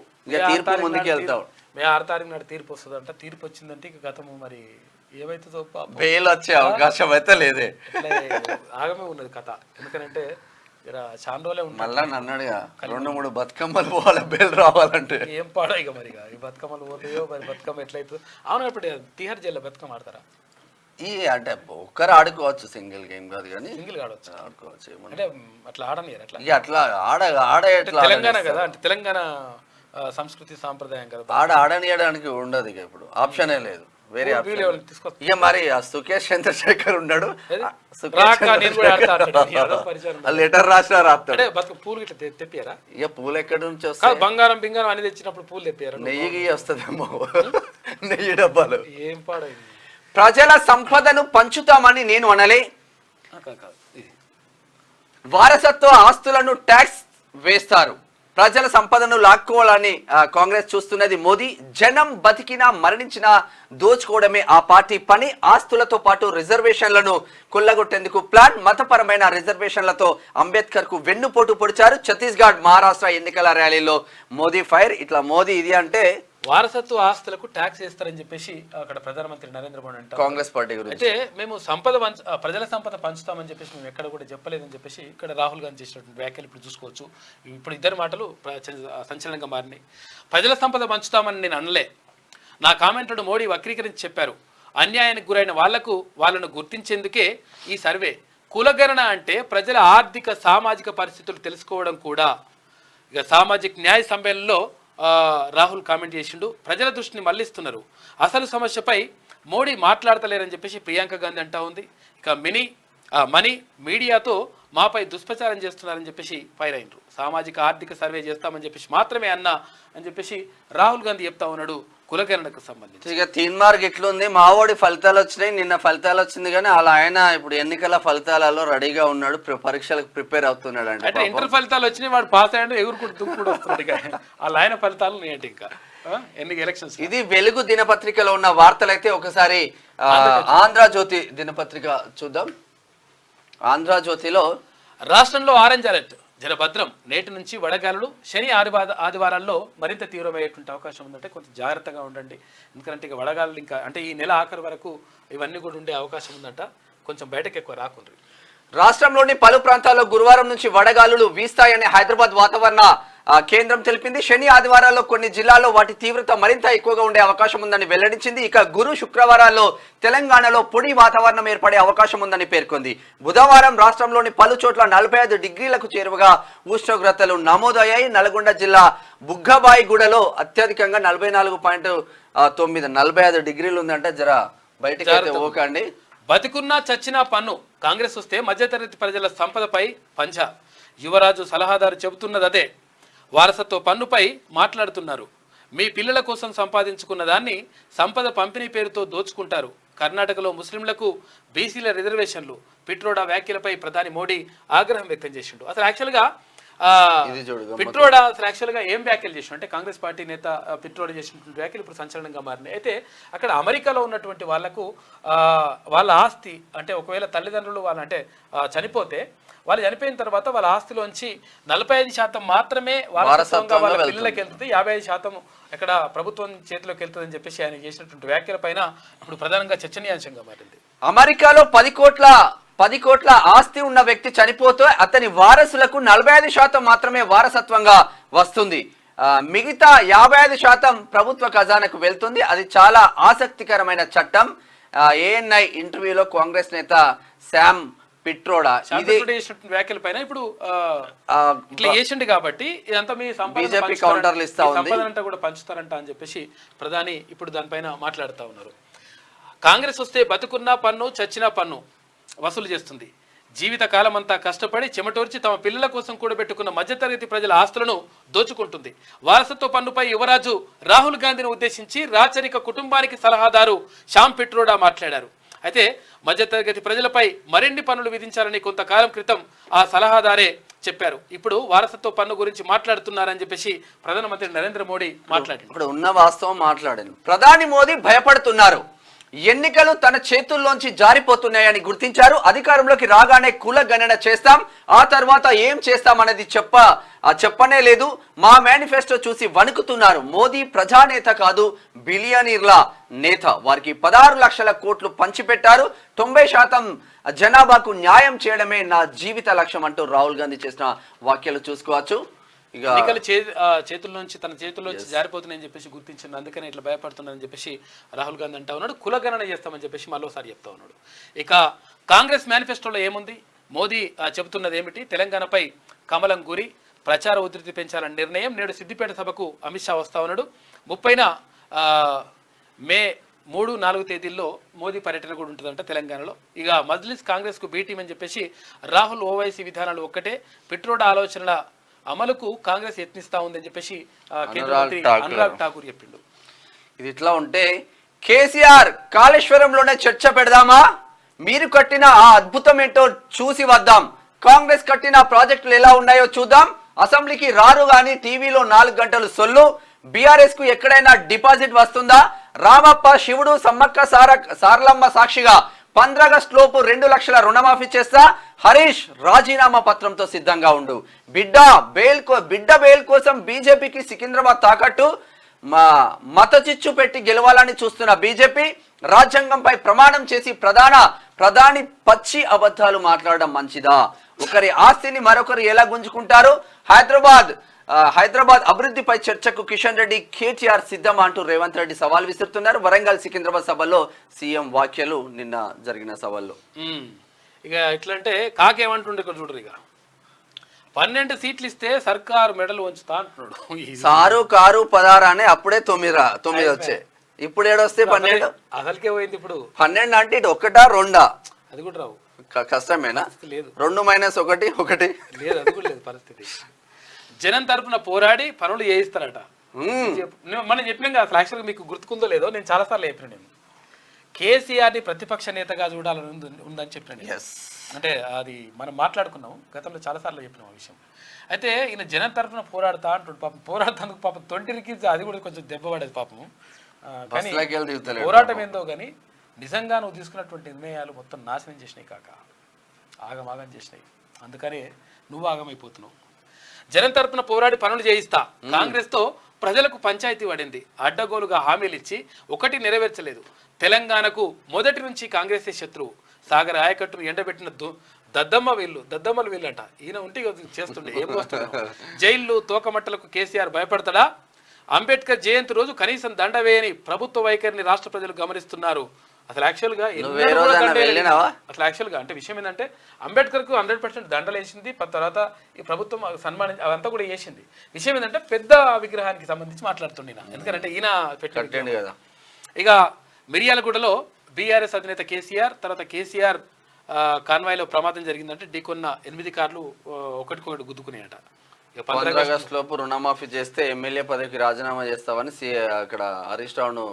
తీర్పు ముందుకు వెళ్తాం. మే 6 తారీఖు నాడు తీర్పు వస్తుందంట. తీర్పు వచ్చిందంటే ఇక గతము మరి ఏమైతుందో బెయిల్ వచ్చే అవకాశం అయితే లేదే, ఆగమే ఉన్నది కథ. ఎందుకంటే చాలా రోజులే ఉంటుంది. మళ్ళా అన్నాడుగా 2-3 బతుకమ్మలు పోవాలి బెయిల్ రావాలంటే. ఏం పాడో ఇక మరి ఈ బతుకమ్మలు పోతాయో, మరి బతుకమ్మ ఎట్లయితుందో. అవును, ఇప్పుడు తిహార్ జైల్లో బతుకమ్మ ఆడతారా? అంటే ఒక్కరు ఆడుకోవచ్చు, సింగిల్ గేమ్ కాదు కానీ సింగిల్ ఆడుకోవచ్చు. అంటే అట్లా ఆడనియరు అట్లా ఆడే తెలంగాణ కదా, అంటే తెలంగాణ సంస్కృతి సాంప్రదాయం కదా, ఆడనియడానికి ఉండదు. ఇక ఇప్పుడు ఆప్షనే లేదు, వేరే ఇక మరి సుకేష్ చంద్రశేఖర్ ఉన్నాడు, లెటర్ రాసినా రాస్తాడు. పూలు ఇట్లా తెప్పారా? ఇక పూలు ఎక్కడి నుంచి వస్తాయి? బంగారం పింగారం అని తెచ్చినప్పుడు పూలు తెప్పారా? నెయ్యి వస్తుందేమో, నెయ్యి డబ్బాలు. ఏం పాడైంది. ప్రజల సంపదను పంచుతామని నేను అనలే. వారసత్వ ఆస్తులను ట్యాక్స్ వేస్తారు. ప్రజల సంపదను లాక్కోవాలని కాంగ్రెస్ చూస్తున్నది. మోదీ జనం బతికినా మరణించినా దోచుకోవడమే ఆ పార్టీ పని. ఆస్తులతో పాటు రిజర్వేషన్లను కొల్లగొట్టేందుకు ప్లాన్. మతపరమైన రిజర్వేషన్లతో అంబేద్కర్ కు వెన్నుపోటు పొడిచారు. ఛత్తీస్గఢ్, మహారాష్ట్ర ఎన్నికల ర్యాలీలో మోదీ ఫైర్. ఇట్లా మోదీ ఇది అంటే వారసత్వ ఆస్తులకు ట్యాక్స్ వేస్తారని చెప్పేసి అక్కడ ప్రధానమంత్రి నరేంద్ర మోడీ అంటారు. కాంగ్రెస్ పార్టీ గురించి అయితే మేము ప్రజల సంపద పంచుతామని చెప్పేసి మేము ఎక్కడ కూడా చెప్పలేదని చెప్పేసి ఇక్కడ రాహుల్ గాంధీ చేసినటువంటి వ్యాఖ్యలు ఇప్పుడు చూసుకోవచ్చు. ఇప్పుడు ఇద్దరు మాటలు సంచలనంగా మారినాయి. ప్రజల సంపద పంచుతామని నేను అనలే. నా కామెంట్లను మోడీ వక్రీకరించి చెప్పారు. అన్యాయానికి గురైన వాళ్ళను గుర్తించేందుకే ఈ సర్వే. కులగణన అంటే ప్రజల ఆర్థిక సామాజిక పరిస్థితులు తెలుసుకోవడం కూడా. ఇక సామాజిక న్యాయ సమ్మేళనంలో రాహుల్ కామెంట్ చేసిండు. ప్రజల దృష్టిని మళ్లిస్తున్నారు. అసలు సమస్యపై మోడీ మాట్లాడతలేరని చెప్పేసి ప్రియాంక గాంధీ అంటా ఉంది. ఇక మనీ మీడియాతో మాపై దుష్ప్రచారం చేస్తున్నారని చెప్పేసి ఫైర్ అయినరు. సామాజిక ఆర్థిక సర్వే చేస్తామని చెప్పేసి మాత్రమే అన్నా అని చెప్పేసి రాహుల్ గాంధీ చెప్తా ఉన్నాడు కులగణనకు సంబంధించి. ఇక తీన్ మార్క్ ఎట్లుంది, మావోడి ఫలితాలు వచ్చినాయి, నిన్న ఫలితాలు వచ్చింది కానీ అలా ఆయన ఇప్పుడు ఎన్నికల ఫలితాలలో రెడీగా ఉన్నాడు, పరీక్షలకు ప్రిపేర్ అవుతున్నాడు. అంటే ఇంటర్ ఫలితాలు వచ్చినాయి, వాడు పాస్ అయ్యాడు, ఎగురుకుంటూ దుక్కుడు వస్తున్నాడు. అలా ఆయన ఫలితాలు ఏంటి ఇంకా ఎలక్షన్స్. ఇది వెలుగు దినపత్రికలో ఉన్న వార్తలు. అయితే ఒకసారి ఆంధ్రజ్యోతి దినపత్రిక చూద్దాం. ఆంధ్రజ్యోతిలో రాష్ట్రంలో ఆరెంజ్ అలర్ట్, జనభద్రం. నేటి నుంచి వడగాలులు. శని ఆదివారాల్లో మరింత తీవ్రమయ్యేటువంటి అవకాశం ఉందంటే కొంచెం జాగ్రత్తగా ఉండండి. ఎందుకంటే ఇక వడగాలు ఇంకా అంటే ఈ నెల ఆఖరి వరకు ఇవన్నీ కూడా ఉండే అవకాశం ఉందంట. కొంచెం బయటకు ఎక్కువ రాకుండ్రి. రాష్ట్రంలోని పలు ప్రాంతాల్లో గురువారం నుంచి వడగాలులు వీస్తాయని హైదరాబాద్ వాతావరణ కేంద్రం తెలిపింది. శని ఆదివారాల్లో కొన్ని జిల్లాల్లో వాటి తీవ్రత మరింత ఎక్కువగా ఉండే అవకాశం ఉందని వెల్లడించింది. ఇక గురు శుక్రవారాల్లో తెలంగాణలో పొడి వాతావరణం ఏర్పడే అవకాశం ఉందని పేర్కొంది. బుధవారం రాష్ట్రంలోని పలు చోట్ల 45 డిగ్రీలకు చేరువగా ఉష్ణోగ్రతలు నమోదయ్యాయి. నల్గొండ జిల్లా బుగ్గబాయిగూడలో అత్యధికంగా 44.9 45 డిగ్రీలు ఉందంటే జర బయటకు ఓకండి. బతికున్నా చచ్చినా పన్ను. కాంగ్రెస్ వస్తే మధ్యతరగతి ప్రజల సంపదపై పంజా. యువరాజు సలహాదారు చెబుతున్నది అదే. వారసత్వ పన్నుపై మాట్లాడుతున్నారు. మీ పిల్లల కోసం సంపాదించుకున్న దాన్ని సంపద పంపిణీ పేరుతో దోచుకుంటారు. కర్ణాటకలో ముస్లింలకు బీసీల రిజర్వేషన్లు. పిట్రోడా వ్యాఖ్యలపై ప్రధాని మోడీ ఆగ్రహం వ్యక్తం చేసిండు. అసలు యాక్చువల్గా పిట్రోడా అసలు యాక్చువల్గా ఏం వ్యాఖ్యలు చేసిండు అంటే కాంగ్రెస్ పార్టీ నేత పిట్రోడా చేసినటువంటి వ్యాఖ్యలు ఇప్పుడు సంచలనంగా మారినాయి. అయితే అక్కడ అమెరికాలో ఉన్నటువంటి వాళ్లకు వాళ్ళ ఆస్తి అంటే ఒకవేళ తల్లిదండ్రులు చనిపోతే వాళ్ళు చనిపోయిన తర్వాత వాళ్ళ ఆస్తిలోంచి 45% మాత్రమే వాళ్ళ పిల్లలకి వెళ్తుంది, 55% ఎక్కడ ప్రభుత్వం చేతిలోకి వెళ్తుందని చెప్పేసి ఆయన చేసినటువంటి వ్యాఖ్యల పైన ఇప్పుడు ప్రధానంగా చర్చనీయాంశంగా మారింది. అమెరికాలో 10 కోట్ల ఆస్తి ఉన్న వ్యక్తి చనిపోతే అతని వారసులకు 45% మాత్రమే వారసత్వంగా వస్తుంది. మిగతా 55% ప్రభుత్వ ఖజానాకు వెళ్తుంది. అది చాలా ఆసక్తికరమైన చట్టం. ఏఎన్ఐ ఇంటర్వ్యూలో కాంగ్రెస్ నేత శామ్ పిట్రోడా వ్యాఖ్యల పైన ఇప్పుడు ఇట్లా చేసిండు కాబట్టి ఇదంతా మీ బీజేపీ కౌంటర్లు ఇస్తా ఉంది, సంపదనంతా కూడా పంచుతారంట అని చెప్పేసి ప్రధాని ఇప్పుడు దానిపైన మాట్లాడుతూ ఉన్నారు. కాంగ్రెస్ వస్తే బతుకున్నా పన్ను చచ్చినా పన్ను వసూలు చేస్తుంది. జీవితకాలం అంతా కష్టపడి చెమటోర్చి తమ పిల్లల కోసం కూడబెట్టుకున్న మధ్యతరగతి ప్రజల ఆస్తులను దోచుకుంటుంది. వారసత్వ పన్నుపై యువరాజు రాహుల్ గాంధీని ఉద్దేశించి రాచరిక కుటుంబానికి సలహాదారు శ్యామ్ పిట్రోడా మాట్లాడారు. అయితే మధ్యతరగతి ప్రజలపై మరిన్ని పన్నులు విధించాలని కొంతకాలం క్రితం ఆ సలహాదారే చెప్పారు. ఇప్పుడు వారసత్వ పన్ను గురించి మాట్లాడుతున్నారని చెప్పేసి ప్రధానమంత్రి నరేంద్ర మోడీ మాట్లాడారు. ఇప్పుడు ఉన్న వాస్తవం మాట్లాడారు. ప్రధాని మోదీ భయపడుతున్నారు. ఎన్నికలు తన చేతుల్లోంచి జారిపోతున్నాయని గుర్తించారు. అధికారంలోకి రాగానే కుల గణన చేస్తాం, ఆ తర్వాత ఏం చేస్తాం అనేది చెప్పనే లేదు. మా మేనిఫెస్టో చూసి వణుకుతున్నారు. మోదీ ప్రజానేత కాదు, బిలియనీర్ల నేత. వారికి 16 లక్షల కోట్లు పంచిపెట్టారు. 90% జనాభాకు న్యాయం చేయడమే నా జీవిత లక్ష్యం అంటూ రాహుల్ గాంధీ చేసిన వ్యాఖ్యలు చూసుకోవచ్చు. ఎన్నికలు తన చేతుల్లోంచి జారిపోతున్నాయని చెప్పేసి గుర్తించింది. అందుకని ఇట్లా భయపడుతున్నారని చెప్పేసి రాహుల్ గాంధీ అంటా ఉన్నాడు. కులగణన చేస్తామని చెప్పేసి మరోసారి చెప్తా ఉన్నాడు. ఇక కాంగ్రెస్ మేనిఫెస్టోలో ఏముంది, మోదీ చెబుతున్నది ఏమిటి? తెలంగాణపై కమలం గురి, ప్రచార ఉధృతి పెంచాలని నిర్ణయం. నేడు సిద్దిపేట సభకు అమిత్ షా వస్తా ఉన్నాడు. 30న మే 3, 4 తేదీల్లో మోదీ పర్యటన కూడా ఉంటుందంట తెలంగాణలో. ఇక మజ్లిస్ కాంగ్రెస్కు బీ టీం అని చెప్పేసి రాహుల్ ఓవైసీ విధానాలు ఒక్కటే, పిట్రోడా ఆలోచనల అమలుకు కాంగ్రెస్ యత్నిస్తా ఉందని చెప్పేసి కేంద్ర మంత్రి అనురాగ్ ఠాకూర్ చెప్పిండు. ఇది ఇట్లా ఉంటే కేసీఆర్ కాళేశ్వరంలోనే చర్చ పెడదామా? మీరు కట్టిన ఆ అద్భుతం ఏంటో చూసి వద్దాం. కాంగ్రెస్ కట్టిన ప్రాజెక్టులు ఎలా ఉన్నాయో చూద్దాం. అసెంబ్లీకి రారు గాని టీవీలో 4 గంటలు సొల్లు. బీఆర్ఎస్ కు ఎక్కడైనా డిపాజిట్ వస్తుందా? రామప్ప శివుడు సమ్మక్క సారలమ్మ సాక్షిగా 15 ఆగస్టు లోపు 2 లక్షల రుణమాఫీ చేస్తా. హరీష్ రాజీనామా పత్రంతో సిద్ధంగా ఉండు. బిడ్డ బెయిల్ కోసం బీజేపీకి సికింద్రాబాద్ తాకట్టు. మత చిచ్చు పెట్టి గెలవాలని చూస్తున్న బీజేపీ రాజ్యాంగంపై ప్రమాణం చేసి ప్రధాని పచ్చి అబద్ధాలు మాట్లాడడం మంచిదా? ఒకరి ఆస్తిని మరొకరు ఎలా గుంజుకుంటారు? హైదరాబాద్ అభివృద్ధిపై చర్చకు కిషన్ రెడ్డి కేటీఆర్ సిద్ధమా అంటూ రేవంత్ రెడ్డి సవాల్ విసురుతున్నారు. వరంగల్ సికింద్రాబాద్ సభలో సీఎం వ్యాఖ్యలు నిన్న జరిగిన సభల్లో. ఇక ఎట్లంటే కాకేమంటుండే ఇక్కడ చూడరు, ఇక 12 సీట్లు ఇస్తే సర్కారు మెడలు వంచుతా అంటున్నాడు. సారు కారు 16 అనే అప్పుడే 9 వచ్చాయి. ఇప్పుడు ఏడొస్తే 12 అసలుకే పోయింది. ఇప్పుడు 12 అంటే ఇటు 1 2 అది కూడా రావు. కష్టమేనా? లేదు. 2 - 1 లేదు, అది కూడా లేదు పరిస్థితి. జనం తరపున పోరాడి పనులు చేయిస్తారట. మనం చెప్పినాం కదా, అసలు యాక్చువల్గా మీకు గుర్తుకుందో లేదో, నేను చాలాసార్లు చెప్పిన, నేను కేసీఆర్ని ప్రతిపక్ష నేతగా చూడాలని ఉందని చెప్పిన. అంటే అది మనం మాట్లాడుకున్నాం గతంలో, చాలాసార్లు చెప్పినాం ఆ విషయం. అయితే ఈయన జనం తరపున పోరాడుతా అంటుండు. పాపం పోరాడుతానికి పాపం 20కి అది కూడా కొంచెం దెబ్బ పడేది పాపం. కానీ పోరాటం ఏందో కానీ నిజంగా నువ్వు తీసుకున్నటువంటి నిర్ణయాలు మొత్తం నాశనం చేసినాయి కాక, ఆగమాగం చేసినాయి. అందుకనే నువ్వు ఆగమైపోతున్నావు. జనం తరపున పోరాడి పనులు చేయిస్తా. కాంగ్రెస్ తో ప్రజలకు పంచాయతీ పడింది. అడ్డగోలుగా హామీలు ఇచ్చి ఒకటి నెరవేర్చలేదు. తెలంగాణకు మొదటి నుంచి కాంగ్రెసే శత్రువు. సాగర్ ఆయకట్టును ఎండబెట్టిన దద్దమ్మలు వీళ్ళంట. ఈయన ఉంటే చేస్తుండే ఏం వస్తున్నాడు. జైళ్ళు తోకమట్టలకు కేసీఆర్ భయపడతాడా? అంబేద్కర్ జయంతి రోజు కనీసం దండ వేయని ప్రభుత్వ వైఖరిని రాష్ట్ర ప్రజలు గమనిస్తున్నారు. అసలు యాక్చువల్గా అంటే విషయం ఏంటంటే అంబేద్కర్ కు 100% దండలు వేసింది. తర్వాత ఈ ప్రభుత్వం సన్మానించి అదంతా కూడా చేసింది. విషయం ఏంటంటే పెద్ద విగ్రహానికి సంబంధించి మాట్లాడుతుండే, ఎందుకంటే ఈయన పెట్టండి కదా. ఇక మిర్యాలగూడలో బీఆర్ఎస్ అధినేత కేసీఆర్, తర్వాత కేసీఆర్ కాన్వాయ్లో ప్రమాదం జరిగిందంటే ఢీకొన్న 8 కార్లు ఒకటికొకటి గుద్దుకున్నాయట. 15 ఆగస్టు లోపు రుణమాఫీ చేస్తే ఎమ్మెల్యే పదవికి రాజీనామా చేస్తావని అక్కడ హరీష్ రావును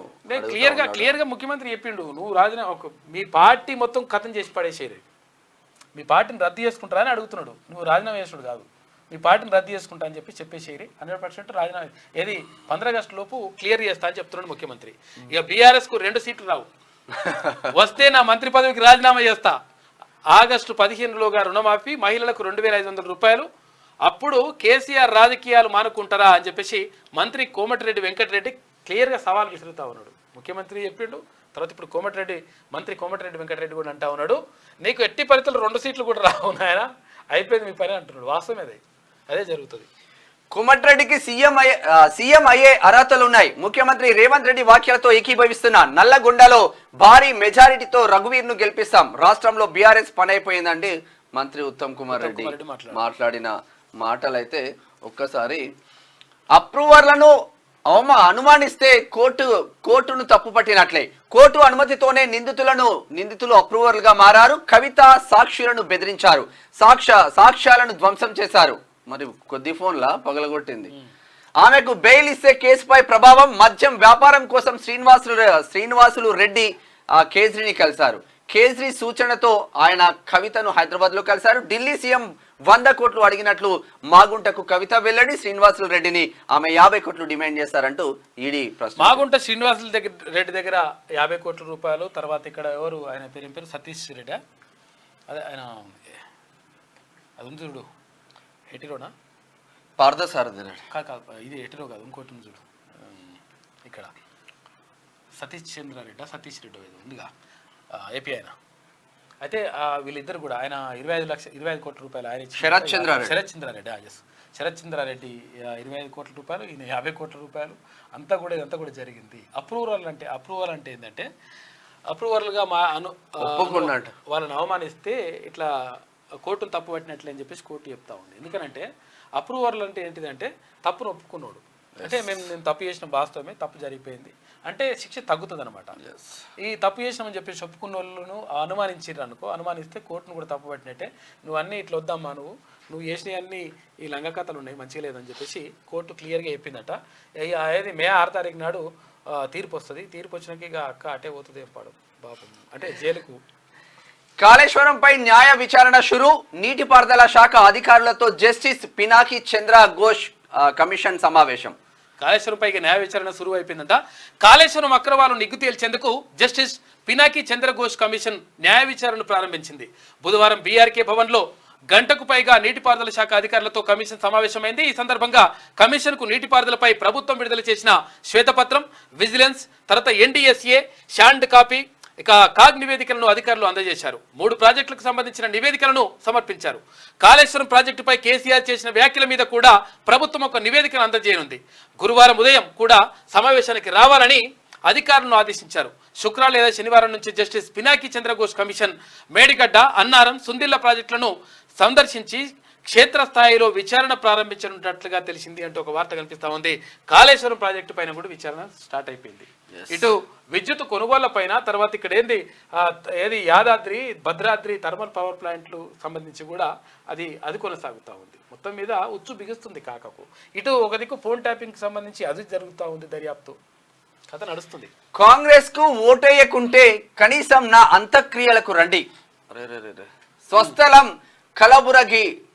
క్లియర్ గా ముఖ్యమంత్రి చెప్పిండు. నువ్వు రాజీనామా, మీ పార్టీ మొత్తం కథం చేసి పడేసేది, మీ పార్టీని రద్దు చేసుకుంటారా అని అడుగుతున్నాడు. నువ్వు రాజీనామా చేస్తున్నాడు కాదు, మీ పార్టీని రద్దు చేసుకుంటా అని చెప్పేసేరి 100% రాజీనామా ఏది 15 ఆగస్టు లోపు క్లియర్ చేస్తా అని చెప్తున్నాడు ముఖ్యమంత్రి. ఇక బీఆర్ఎస్ కు 2 సీట్లు రావు, వస్తే నా మంత్రి పదవికి రాజీనామా చేస్తా. ఆగస్టు 15లోగా రుణమాఫీ, మహిళలకు 2500 రూపాయలు. అప్పుడు కేసీఆర్ రాజకీయాలు మానుకుంటారా అని చెప్పేసి మంత్రి కోమటిరెడ్డి వెంకటరెడ్డి క్లియర్గా సవాల్ విసురుతా ఉన్నాడు. ముఖ్యమంత్రి చెప్పిండు. తర్వాత ఇప్పుడు మంత్రి కోమటిరెడ్డి వెంకటరెడ్డి కూడా అంటా ఉన్నాడు, నీకు ఎట్టి పరిస్థితులు 2 సీట్లు కూడా రావు నాయన, అయిపోయింది మీ పని అంటున్నాడు. వాస్తవం అదే జరుగుతుంది. కోమటిరెడ్డికి సీఎం అయ్యే అర్హతలున్నాయి. ముఖ్యమంత్రి రేవంత్ రెడ్డి వ్యాఖ్యలతో ఏకీభవిస్తున్నా. నల్లగొండలో భారీ మెజారిటీతో రఘువీర్ను గెలిపిస్తాం. రాష్ట్రంలో బీఆర్ఎస్ పని అయిపోయిందండి మంత్రి ఉత్తమ్ కుమార్ రెడ్డి మాట్లాడిన మాటలైతే ఒక్కసారి అప్రూవర్లను అనుమానిస్తే కోర్టును తప్పు పట్టినట్లే. కోర్టు అనుమతితోనే నిందితులు అప్రూవర్లుగా మారారు. కవిత సాక్షులను బెదిరించారు, సాక్ష్యాలను ధ్వంసం చేశారు. మరి కొద్ది ఫోన్లా పగలగొట్టింది. ఆమెకు బెయిల్ ఇస్తే కేసుపై ప్రభావం. మద్యం వ్యాపారం కోసం శ్రీనివాసులు రెడ్డి కేజ్రీని కలిశారు. కేజ్రీ సూచనతో ఆయన కవితను హైదరాబాద్ లో కలిశారు. ఢిల్లీ సీఎం 100 కోట్లు అడిగినట్లు మాగుంటకు కవిత వెల్లడి. శ్రీనివాసులు రెడ్డిని ఆమె 50 కోట్లు డిమాండ్ చేశారంటూ ఈడీ ప్రశ్న. మాగుంట శ్రీనివాసులు రెడ్డి దగ్గర 50 కోట్ల రూపాయలు. తర్వాత ఇక్కడ ఎవరు ఆయన పేరు సతీష్ రెడ్డి, అదే ఆయన అది ఉంది చూడు, ఎటిరోనా పార్థసారథి రెడ్డి కాదు, ఇది ఎటిరో కాదు, ఇంకోటి ఉంది చూడు ఇక్కడ, సతీష్ రెడ్డి ఇది ఉందిగా ఏపీ ఆయన. అయితే వీళ్ళిద్దరు కూడా ఆయన 25 కోట్ల రూపాయలు ఆయన శరత్ చంద్రారెడ్డి 25 కోట్ల రూపాయలు, ఈయన 50 కోట్ల రూపాయలు. ఇదంతా కూడా జరిగింది. అప్రూవల్ అంటే ఏంటంటే అప్రూవర్లుగా వాళ్ళని అవమానిస్తే ఇట్లా కోర్టును తప్పు పట్టినట్లే అని చెప్పేసి కోర్టు చెప్తా ఉంది. ఎందుకనంటే అప్రూవర్లు అంటే ఏంటిదంటే తప్పును ఒప్పుకున్నాడు, అంటే నేను తప్పు చేసిన వాస్తవమే, తప్పు జరిగిపోయింది అంటే శిక్ష తగ్గుతుంది అనమాట. ఈ తప్పు చేసినామని చెప్పేసి ఒప్పుకున్న వాళ్ళను అనుమానించారు అనుకో, అనుమానిస్తే కోర్టును కూడా తప్పు పట్టినట్టే. నువ్వు అన్నీ ఇట్లా వద్దమ్మా, నువ్వు చేసినవన్నీ ఈ లంగ కథలు ఉన్నాయి, మంచిగా లేదని చెప్పేసి కోర్టు క్లియర్గా చెప్పిందట. అది మే 6 తారీఖు నాడు తీర్పు వస్తుంది. తీర్పు వచ్చినాక ఇక అక్క అటే పోతుంది పాడు పాపం, అంటే జైలుకు. కాళేశ్వరంపై న్యాయ విచారణ షురు. నీటిపారుదల శాఖ అధికారులతో జస్టిస్ పినాకి చంద్ర ఘోష్ కమిషన్ సమావేశం. కాళేశ్వరంపై న్యాయ విచారణ సురువు అయిపోయిందంట. కాళేశ్వరం అక్రమాలను నిగ్గు తేల్చేందుకు జస్టిస్ పినాకి చంద్ర ఘోష్ కమిషన్ న్యాయ విచారణను ప్రారంభించింది. బుధవారం బీఆర్కే భవన్లో గంటకు పైగా నీటిపారుదల శాఖ అధికారులతో కమిషన్ సమావేశమైంది. ఈ సందర్భంగా కమిషన్కు నీటిపారుదలపై ప్రభుత్వం విడుదల చేసిన శ్వేతపత్రం, విజిలెన్స్, తర్వాత ఎన్డీఎస్ఏ షాండ్ కాపీ, ఇక కాగ్ నివేదికలను అధికారులు అందజేశారు. 3 ప్రాజెక్టులకు సంబంధించిన నివేదికలను సమర్పించారు. కాళేశ్వరం ప్రాజెక్టుపై కేసీఆర్ చేసిన వ్యాఖ్యల మీద కూడా ప్రభుత్వం ఒక నివేదికను అందజేయనుంది. గురువారం ఉదయం కూడా సమావేశానికి రావాలని అధికారులను ఆదేశించారు. శుక్రవారం లేదా శనివారం నుంచి జస్టిస్ పినాకి చంద్రఘోష్ కమిషన్ మేడిగడ్డ, అన్నారం, సుందిళ్ల ప్రాజెక్టులను సందర్శించి క్షేత్రస్థాయిలో విచారణ ప్రారంభించనున్నట్లుగా తెలిసింది అంటూ ఒక వార్త కనిపిస్తా ఉంది. కాళేశ్వరం ప్రాజెక్టు పైన కూడా విచారణ స్టార్ట్ అయిపోయింది. ఇటు విద్యుత్ కొనుగోళ్ల పైన, తర్వాత ఇక్కడ ఏది యాదాద్రి, భద్రాద్రి థర్మల్ పవర్ ప్లాంట్లు సంబంధించి కూడా అది కొనసాగుతూ ఉంది. మొత్తం మీద ఉచ్చు బిగుస్తుంది కాకకు. ఇటు ఒక దిక్కు ఫోన్ ట్యాపింగ్ సంబంధించి అది జరుగుతూ ఉంది, దర్యాప్తు కథ నడుస్తుంది. కాంగ్రెస్ కు ఓటేయకుంటే కనీసం నా అంత్యక్రియలకు రండి. స్వస్థలం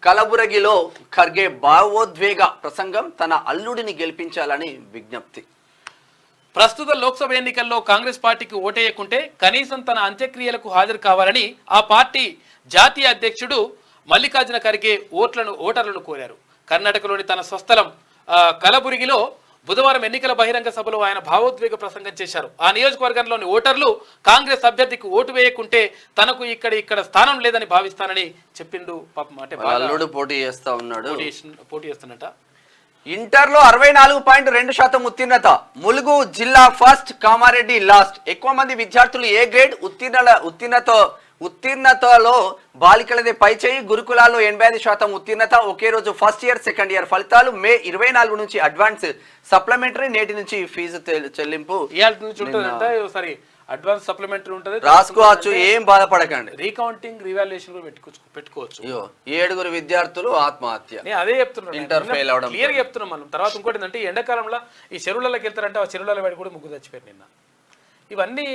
కలబురగిలో ఖర్గే భావోద్వేగ ప్రసంగం, తన అల్లుడిని గెలిపించాలని విజ్ఞప్తి. ప్రస్తుత లోక్సభ ఎన్నికల్లో కాంగ్రెస్ పార్టీకి ఓటేయకుంటే కనీసం తన అంత్యక్రియలకు హాజరు కావాలని ఆ పార్టీ జాతీయ అధ్యక్షుడు మల్లికార్జున ఖర్గే ఓటర్లను కోరారు. కర్ణాటకలోని తన స్వస్థలం కలబురిగిలో బుధవారం ఎన్నికల బహిరంగ సభలో ఆయన భావోద్వేగ ప్రసంగం చేశారు. ఆ నియోజకవర్గంలోని ఓటర్లు కాంగ్రెస్ అభ్యర్థికి ఓటు వేయకుంటే తనకు ఇక్కడ స్థానం లేదని భావిస్తానని చెప్పిండు. పాపం అంటే అల్లుడు పోటీ చేస్తున్నట. ఇంటర్లో 64.2% ఉత్తీర్ణత. ములుగు జిల్లా ఫస్ట్, కామారెడ్డి లాస్ట్. ఎక్కువ మంది విద్యార్థులు ఏ గ్రేడ్. ఉత్తీర్ణతలో బాలికలదే పైచేయి. గురుకులాల్లో 85% ఉత్తీర్ణత. ఒకే రోజు ఫస్ట్ ఇయర్, సెకండ్ ఇయర్ ఫలితాలు. మే 24 నుంచి అడ్వాన్స్ సప్లిమెంటరీ, నేటి నుంచి ఫీజు చెల్లింపు. అడ్వాన్స్ సప్లిమెంటరీ ఉంటుంది, రాసుకోవచ్చు, ఏం బాధపడకండి. రీకౌంటింగ్, రివాల్యుయేషన్ కూడా పెట్టుకోవచ్చు. 7 విద్యార్థులు ఆత్మహత్య. అదే చెప్తున్నాను, ఇంటర్ ఫెయిల్ అవడం క్లియర్గా చెప్తున్నాం మనం. తర్వాత ఇంకోటి ఏంటంటే ఎండాకాలంలో ఈ చెరువులకి వెళ్తారంటే ఆ చెరువుల వాడి కూడా ముగ్గురు చచ్చిపోయారు నిన్న. ఇవన్నీ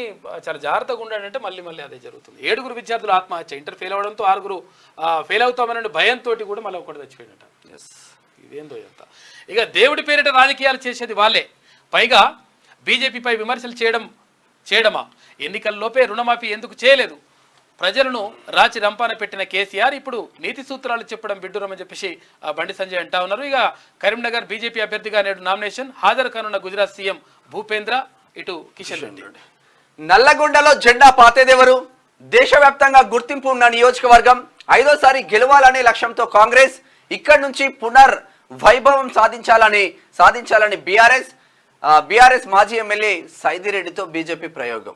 చాలా జాగ్రత్తగా ఉండాలంటే మళ్ళీ అదే జరుగుతుంది. 7 విద్యార్థులు ఆత్మహత్య. ఇంటర్ ఫెయిల్ అవడంతో 6 ఫెయిల్ అవుతామనే భయంతో కూడా మళ్ళీ ఒకటి చచ్చిపోయినట్ట. ఇదేందో ఎంత. ఇక దేవుడి పేరిట రాజకీయాలు చేసేది వాళ్ళే, పైగా బీజేపీపై విమర్శలు చేయడమా? ఎన్నికల్లోపే రుణమాఫీ ఎందుకు చేయలేదు? ప్రజలను రాచి రంపాన పెట్టిన కేసీఆర్ ఇప్పుడు నీతి సూత్రాలు చెప్పడం బిడ్డూరమని చెప్పేసి బండి సంజయ్ అంటా ఉన్నారు. ఇక కరీంనగర్ బీజేపీ అభ్యర్థిగా నేడు నామినేషన్ హాజరు కానున్న గుజరాత్ సీఎం భూపేంద్ర, ఇటు కిషన్ రెడ్డి. నల్లగొండలో జెండా పాతేదెవరు? దేశవ్యాప్తంగా గుర్తింపు ఉన్న నియోజకవర్గం. 5వ సారి గెలవాలనే లక్ష్యంతో కాంగ్రెస్ ఇక్కడి నుంచి వైభవం సాధించాలని బీఆర్ఎస్ మాజీ ఎమ్మెల్యే సైదిరెడ్డితో బీజేపీ ప్రయోగం.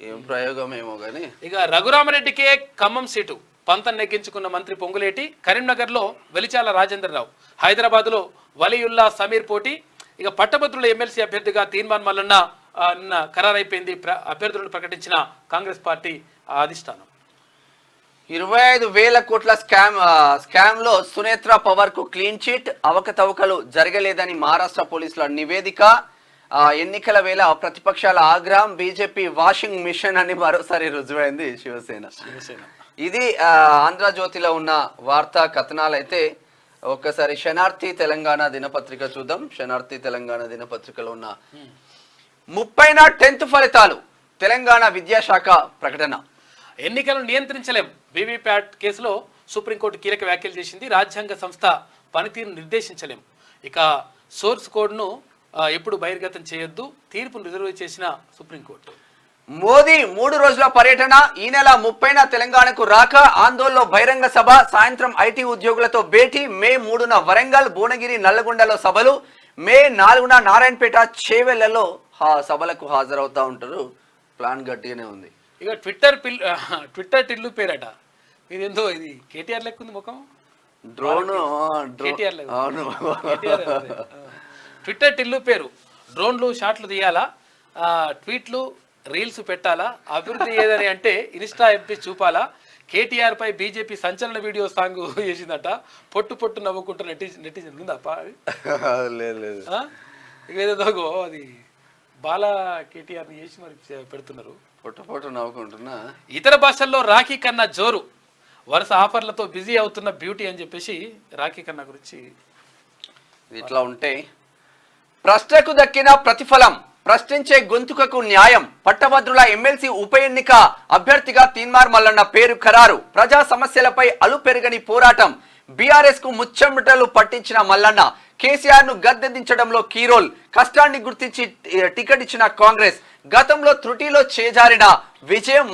ఏం ప్రయోగం ఏమో గానీ. ఇక రఘురామరెడ్డికే ఖమ్మం సీటు పంతం నెగ్గించుకున్న మంత్రి పొంగులేటి. కరీంనగర్లో వెలిచాల రాజేంద్రరావు, హైదరాబాద్లో వలీయుల్లా సమీర్ పోటీ. ఇక పట్టభద్రుల ఎమ్మెల్సీ అభ్యర్థిగా తీర్మాన్ మల్లన్న నిన్న ఖరారైపోయింది. అభ్యర్థులను ప్రకటించిన కాంగ్రెస్ పార్టీ అధిష్టానం. 25,000 కోట్ల స్కామ్ లో సునేత్ర పవర్ కు క్లీన్ చిట్. అవకతవకలు జరగలేదని మహారాష్ట్ర పోలీసుల నివేదిక. ఎన్నికల వేళ ప్రతిపక్షాల ఆగ్రహం. బీజేపీ వాషింగ్ మిషన్ అని మరోసారి రుజువైంది శివసేన. ఇది ఆంధ్రజ్యోతిలో ఉన్న వార్తా కథనాలు. అయితే ఒక్కసారి శనార్థి తెలంగాణ దినపత్రిక చూద్దాం. శనార్థి తెలంగాణ దినపత్రికలో ఉన్న 30న 10th ఫలితాలు. తెలంగాణ విద్యాశాఖ ప్రకటన. ఎన్నికలను నియంత్రించలేం. వీవీప్యాట్ కేసులో సుప్రీంకోర్టు కీలక వ్యాఖ్యలు చేసింది. రాజ్యాంగ సంస్థ పనితీరును నిర్దేశించలేం. ఇక సోర్స్ కోడ్ను ఎప్పుడు బహిర్గతం చేయొద్దు, తీర్పును రిజర్వ్ చేసిన సుప్రీంకోర్టు. మోదీ 3 రోజుల పర్యటన. ఈ నెల 30న తెలంగాణకు రాక. ఆందోళనలో బహిరంగ సభ. సాయంత్రం ఐటీ ఉద్యోగులతో భేటీ. మే 3న వరంగల్, భువనగిరి, నల్లగొండలో సభలు. మే 4న నారాయణపేట, చేవెళ్లలో సభలకు హాజరవుతా ఉంటారు. ప్లాన్ గట్టిగానే ఉంది. ఇక ట్విట్టర్ టిల్లు పేరట. ఇదేందో ఇది కేటీఆర్ లెక్క ఉంది ముఖం. ట్విట్టర్ టిల్లు పేరు. డ్రోన్లు, షాట్లు తీయాలా, ట్వీట్లు, రీల్స్ పెట్టాలా, అభివృద్ధి ఏదని అంటే ఇన్స్టా ఎంపీ చూపాలా. కేటీఆర్ పై బీజేపీ సంచలన వీడియో సాంగ్ చేసిందట. పొట్టు నవ్వుకుంటున్న నెటిజన్ ఉందప్ప. ఏదో అది బాలా కేటీఆర్ని చేసి మరి పెడుతున్నారు. పొట్టు నవ్వుకుంటున్నా. ఇతర భాషల్లో రాఖీ కన్నా జోరు, వరుస ఆఫర్లతో బిజీ అవుతున్న బ్యూటీ అని చెప్పేసి రాఖీ కన్నా గురించి. ఇట్లా ఉంటే ప్రశ్నకు దక్కిన ప్రతిఫలం, ప్రశ్నించే గొంతుకకు న్యాయం. పట్టభద్రుల ఎమ్మెల్సీ ఉప ఎన్నిక అభ్యర్థిగా తీన్మార్ మల్లన్న పేరు ఖరారు. ప్రజా సమస్యలపై అలుపెరగని పోరాటం. బీఆర్ఎస్ కు ముచ్చెమటలు పట్టించిన మల్లన్న కేసీఆర్ ను గద్దెదించడంలో కీరోల్. కష్టాన్ని గుర్తించి టికెట్ ఇచ్చిన కాంగ్రెస్. గతంలో త్రుటిలో చేజారిన విజయం.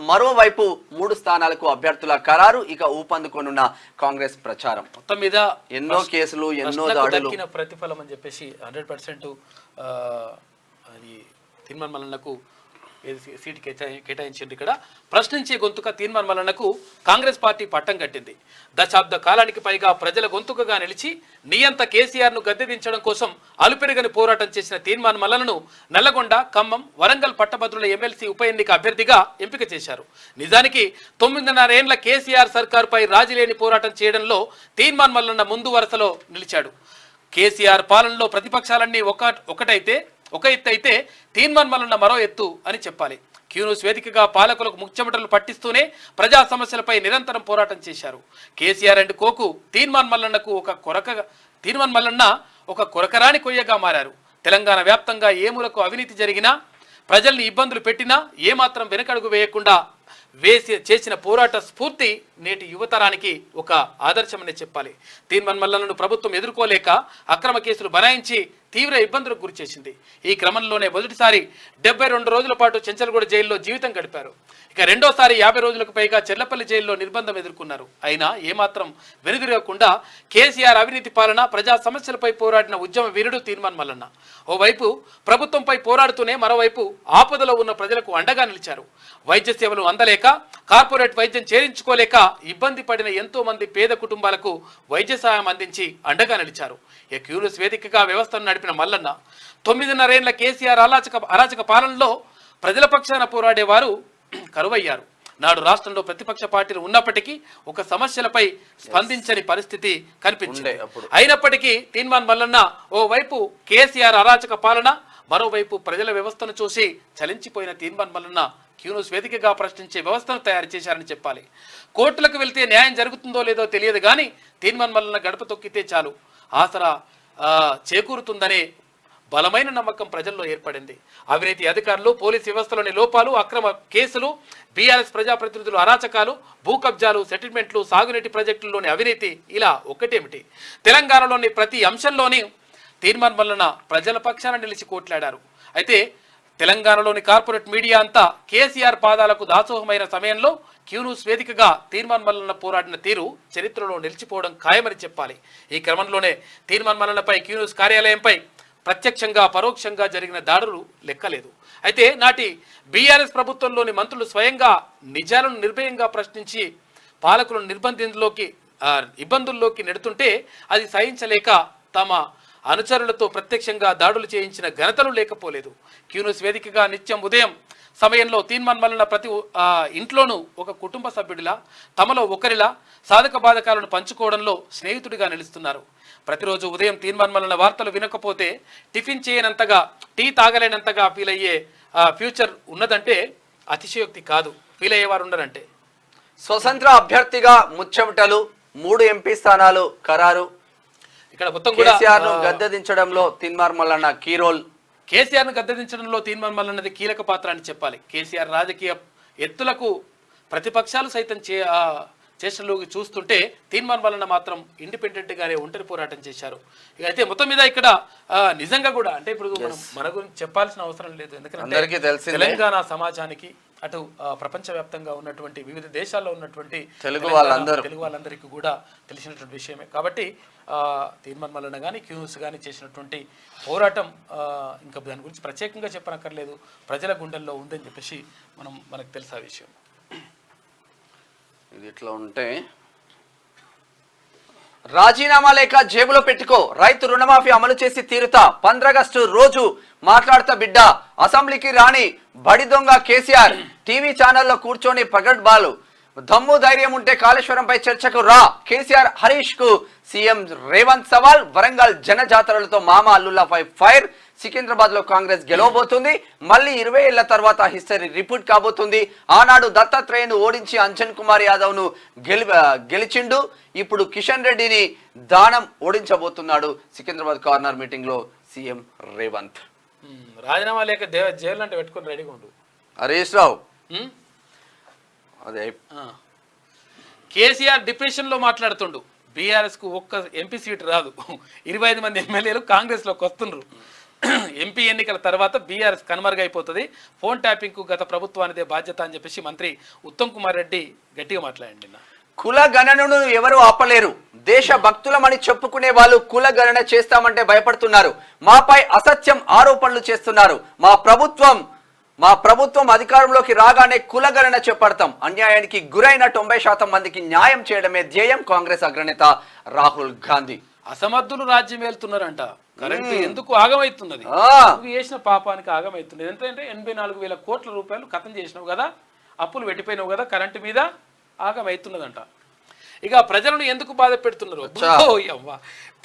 మరోవైపు 3 స్థానాలకు అభ్యర్థుల ఖరారు. ఇక ఊపందుకొనున్న కాంగ్రెస్ ప్రచారం. మొత్తం మీద ఎన్నో కేసులు, ఎన్నో దాడులు. ప్రతిఫలం అని చెప్పేసి 100% అది తీన్మార్ మల్లన్నకు సీటు కేటాయించింది. ఇక్కడ ప్రశ్నించే గొంతుక తీన్మార్ మల్లన్నకు కాంగ్రెస్ పార్టీ పట్టం కట్టింది. దశాబ్ద కాలానికి పైగా ప్రజల గొంతుకగా నిలిచి నియంత కేసీఆర్ ను గద్దెదించడం కోసం అలుపెరగని పోరాటం చేసిన తీన్మార్ మల్లన్నను నల్లగొండ, ఖమ్మం, వరంగల్ పట్టభద్రుల ఎమ్మెల్సీ ఉప ఎన్నిక అభ్యర్థిగా ఎంపిక చేశారు. నిజానికి 9.5 ఏళ్ల కేసీఆర్ సర్కారుపై రాజీలేని పోరాటం చేయడంలో తీన్మార్ మల్లన్న ముందు వరుసలో నిలిచాడు. కేసీఆర్ పాలనలో ప్రతిపక్షాలన్నీ ఒక ఎత్తు అయితే తీన్మార్ మల్లన్న మరో ఎత్తు అని చెప్పాలి. క్యూన్యూస్ వేదికగా పాలకులకు ముచ్చెమటలు పట్టిస్తూనే ప్రజా సమస్యలపై నిరంతరం పోరాటం చేశారు. కేసీఆర్ అండ్ కోకు తీన్మార్ మల్లన్న ఒక కొరకరాని కొయ్యగా మారారు. తెలంగాణ వ్యాప్తంగా ఏ మూలకు అవినీతి జరిగినా, ప్రజల్ని ఇబ్బందులు పెట్టినా ఏమాత్రం వెనకడుగు వేయకుండా చేసిన పోరాట స్ఫూర్తి నేటి యువతరానికి ఒక ఆదర్శమనే చెప్పాలి. తీన్మార్ మల్లన్నను ప్రభుత్వం ఎదుర్కోలేక అక్రమ కేసులు బనాయించి తీవ్ర ఇబ్బందులకు గురి చేసింది. ఈ క్రమంలోనే మొదటిసారి 72 రోజుల పాటు చెంచల్గూడ జైల్లో జీవితం గడిపారు. ఇక రెండోసారి 50 రోజులకు పైగా చెర్లపల్లి జైల్లో నిర్బంధం ఎదుర్కొన్నారు. అయినా ఏమాత్రం వెనుదిరగకుండా కేసీఆర్ అవినీతి పాలన, ప్రజా సమస్యలపై పోరాడిన ఉద్యమ వీరుడు తీన్మార్ మల్లన్న. ఓవైపు ప్రభుత్వంపై పోరాడుతూనే మరోవైపు ఆపదలో ఉన్న ప్రజలకు అండగా నిలిచారు. వైద్య సేవలు అందలేక, కార్పొరేట్ వైద్యం చేరించుకోలేక ఇబ్బంది పడిన ఎంతో మంది పేద కుటుంబాలకు వైద్య సహాయం అందించి అండగా నిలిచారు. క్యూన్యూస్ వేదికగా వ్యవస్థను నడిపిన మల్లన్న 9.5 ఏళ్ల కేసీఆర్ అరాచక పాలనలో ప్రజల పక్షాన పోరాడేవారు కరువయ్యారు. నాడు రాష్ట్రంలో ప్రతిపక్ష పార్టీలు ఉన్నప్పటికీ ఒక సమస్యలపై స్పందించని పరిస్థితి కనిపించింది. అయినప్పటికీ తీన్మార్ మల్లన్న ఓవైపు కేసీఆర్ అరాచక పాలన, మరోవైపు ప్రజల వ్యవస్థను చూసి చలించిపోయిన తీన్మార్ మల్లన్న క్యూన్యూస్ వేదికగా ప్రశ్నించే వ్యవస్థను తయారు చేశారని చెప్పాలి. కోర్టులకు వెళ్తే న్యాయం జరుగుతుందో లేదో తెలియదు కానీ తీన్మార్ మల్లన్న గడప తొక్కితే చాలు ఆసరా చేకూరుతుందనే బలమైన నమ్మకం ప్రజల్లో ఏర్పడింది. అవినీతి అధికారులు, పోలీస్ వ్యవస్థలోని లోపాలు, అక్రమ కేసులు, బీఆర్ఎస్ ప్రజాప్రతినిధులు అరాచకాలు, భూ కబ్జాలు, సెటిల్మెంట్లు, సాగునీటి ప్రాజెక్టుల్లోని అవినీతి, ఇలా ఒక్కటేమిటి తెలంగాణలోని ప్రతి అంశంలోని తీన్మార్ మల్లన్న ప్రజల పక్షాన నిలిచి కోట్లాడారు. అయితే తెలంగాణలోని కార్పొరేట్ మీడియా అంతా కేసీఆర్ పాదాలకు దాసోహమైన సమయంలో క్యూన్యూస్ వేదికగా తీన్మార్ మల్లన్న పోరాడిన తీరు చరిత్రలో నిలిచిపోవడం ఖాయమని చెప్పాలి. ఈ క్రమంలోనే తీన్మార్ మల్లన్నపై క్యూన్యూస్ కార్యాలయంపై ప్రత్యక్షంగా పరోక్షంగా జరిగిన దాడులు లెక్కలేదు. అయితే నాటి బీఆర్ఎస్ ప్రభుత్వంలోని మంత్రులు స్వయంగా నిజాలను నిర్భయంగా ప్రశ్నించి పాలకులను ఇబ్బందుల్లోకి నెడుతుంటే అది సహించలేక తమ అనుచరులతో ప్రత్యక్షంగా దాడులు చేయించిన ఘనతలు లేకపోలేదు. క్యూన్యూస్ వేదికగా నిత్యం ఉదయం సమయంలో తీన్మార్ మల్లన్న ప్రతి ఇంట్లోనూ ఒక కుటుంబ సభ్యుడిలా, తమలో ఒకరిలా సాధక బాధకాలను పంచుకోవడంలో స్నేహితుడిగా నిలుస్తున్నారు. ప్రతిరోజు ఉదయం తీన్మార్ మల్లన్న వార్తలు వినకపోతే టిఫిన్ చేయనంతగా, టీ తాగలేనంతగా ఫీల్ అయ్యే ఫ్యూచర్ ఉన్నదంటే అతిశయోక్తి కాదు. ఫీల్ అయ్యేవారు ఉండరంటే. స్వతంత్ర అభ్యర్థిగా ముచ్చెమటలు, 3 ఎంపీ స్థానాలు ఖరారు. ఇక్కడ మొత్తం కూడా కేసీఆర్ ను గద్దెదించడంలో తీన్మార్ మల్లన్న కీరోల్. కేసీఆర్ ను గద్దెదించడంలో తీన్మార్ మల్లన్నది కీలక పాత్ర అని చెప్పాలి. కేసీఆర్ రాజకీయ ఎత్తులకు ప్రతిపక్షాలు సైతం చేష్టలోకి చూస్తుంటే తీన్మార్ మల్లన్న మాత్రం ఇండిపెండెంట్ గానే ఒంటరి పోరాటం చేశారు. అయితే మొత్తం మీద ఇక్కడ నిజంగా కూడా అంటే ఇప్పుడు మన గురించి చెప్పాల్సిన అవసరం లేదు. ఎందుకంటే తెలంగాణ సమాజానికి అటు ప్రపంచవ్యాప్తంగా ఉన్నటువంటి వివిధ దేశాల్లో ఉన్నటువంటి తెలుగు వాళ్ళందరికీ కూడా తెలిసినటువంటి విషయమే. కాబట్టి తీన్మార్ మల్లన్న కానీ క్యూన్యూస్ కానీ చేసినటువంటి పోరాటం ఇంకా దాని గురించి ప్రత్యేకంగా చెప్పనక్కర్లేదు. ప్రజల గుండెల్లో ఉందని చెప్పేసి మనకు తెలుసు ఆ విషయం. ఇది ఇట్లా ఉంటే రాజీనామా లేక జేబులో పెట్టుకో, రైతు రుణమాఫీ అమలు చేసి తీరుతా, 15 ఆగస్టు రోజు మాట్లాడతా బిడ్డ, అసెంబ్లీకి రాని బడి దొంగ కేసీఆర్, టీవీ ఛానల్లో కూర్చొని పగడ్ బాలు, దమ్ము ధైర్యం ఉంటే కాళేశ్వరంపై చర్చకు రా, కేసీఆర్ హరీష్ కు సీఎం రేవంత్ సవాల్, వరంగల్ జనజాతరలతో మామ అల్లుల్లాపై ఫైర్, సికింద్రాబాద్ లో కాంగ్రెస్ గెలవబోతుంది. మళ్ళీ 20 ఏళ్ల తర్వాత హిస్టరీ రిపీట్ కాబోతుంది. ఆనాడు దత్తాత్రేయను ఓడించి అంజన్ కుమార్ యాదవ్ ను గెలిచిండు. ఇప్పుడు కిషన్ రెడ్డిని దానం ఓడించబోతున్నాడు. సికింద్రాబాద్ కార్నర్ మీటింగ్ లో సీఎం రేవంత్. రాజీనామా లేక జైలు అంటే పెట్టుకుని రెడీగా ఉండు హరీష్ రావు. అదే కేసీఆర్ డిప్రెషన్ లో మాట్లాడుతుండు. బీఆర్ఎస్ కు ఒక్క ఎంపీ సీట్ రాదు, 25 మంది ఎమ్మెల్యేలు కాంగ్రెస్ లోకి వస్తుండ్రు. ఎంపీ ఎన్నికల తర్వాత బీఆర్ఎస్ కనుమరుగైపోతుంది, ఫోన్ ట్యాపింగ్ కు గత ప్రభుత్వానిదే బాధ్యత అని చెప్పేసి మంత్రి ఉత్తమ్ కుమార్ రెడ్డి గట్టిగా మాట్లాడండి. కుల గణనను ఎవరు ఆపలేరు. దేశ భక్తులమని చెప్పుకునే వాళ్ళు కుల గణన చేస్తామంటే భయపడుతున్నారు. మాపై అసత్యం ఆరోపణలు చేస్తున్నారు. మా ప్రభుత్వం అధికారంలోకి రాగానే కులగణన చేపడతాం. అన్యాయానికి గురైన 90% మందికి న్యాయం చేయడమే ధ్యేయం. కాంగ్రెస్ అగ్రనేత రాహుల్ గాంధీ. అసమర్థులు రాజ్యం వెళ్తున్నారంట. కరెంట్ ఎందుకు ఆగమవుతున్నది? నువ్వు చేసిన పాపానికి ఆగమవుతున్నది. ఎంతంటే 84,000 కోట్ల రూపాయలు ఖతం చేసినావు కదా, అప్పులు పెట్టిపోయినావు కదా, కరెంటు మీద ఆగమవుతున్నదంట. ఇక ప్రజలను ఎందుకు బాధ పెడుతున్నారు?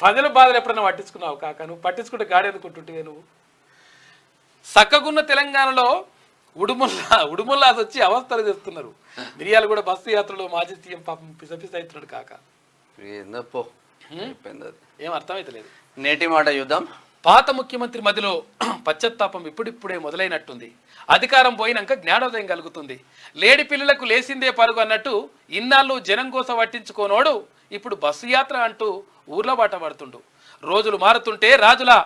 ప్రజల బాధలు ఎప్పుడైనా పట్టించుకున్నావు కాక? నువ్వు పట్టించుకుంటే గాడెందుకుంటుంటే నువ్వు. సక్కగున్న తెలంగాణలో ఉడుముల్లాస్ వచ్చి అవస్థలు తెస్తున్నారు. మిరియాలు కూడా బస్సు యాత్రలో మాజీ సీఎం పాపం పిసపిస అవుతున్నాడు కాక. ఏం అర్థమైతలేదు. నేటి మాట యుద్ధం. పాత ముఖ్యమంత్రి మధ్యలో పశ్చాత్తాపం ఇప్పుడిప్పుడే మొదలైనట్టుంది. అధికారం పోయినాక జ్ఞానోదయం కలుగుతుంది. లేడి పిల్లలకు లేసిందే పరుగు అన్నట్టు ఇన్నాళ్ళు జనం కోసం పట్టించుకోనోడు ఇప్పుడు బస్సు యాత్ర అంటూ ఊర్లో బాట పడుతుండు. రోజులు మారుతుంటే రాజులా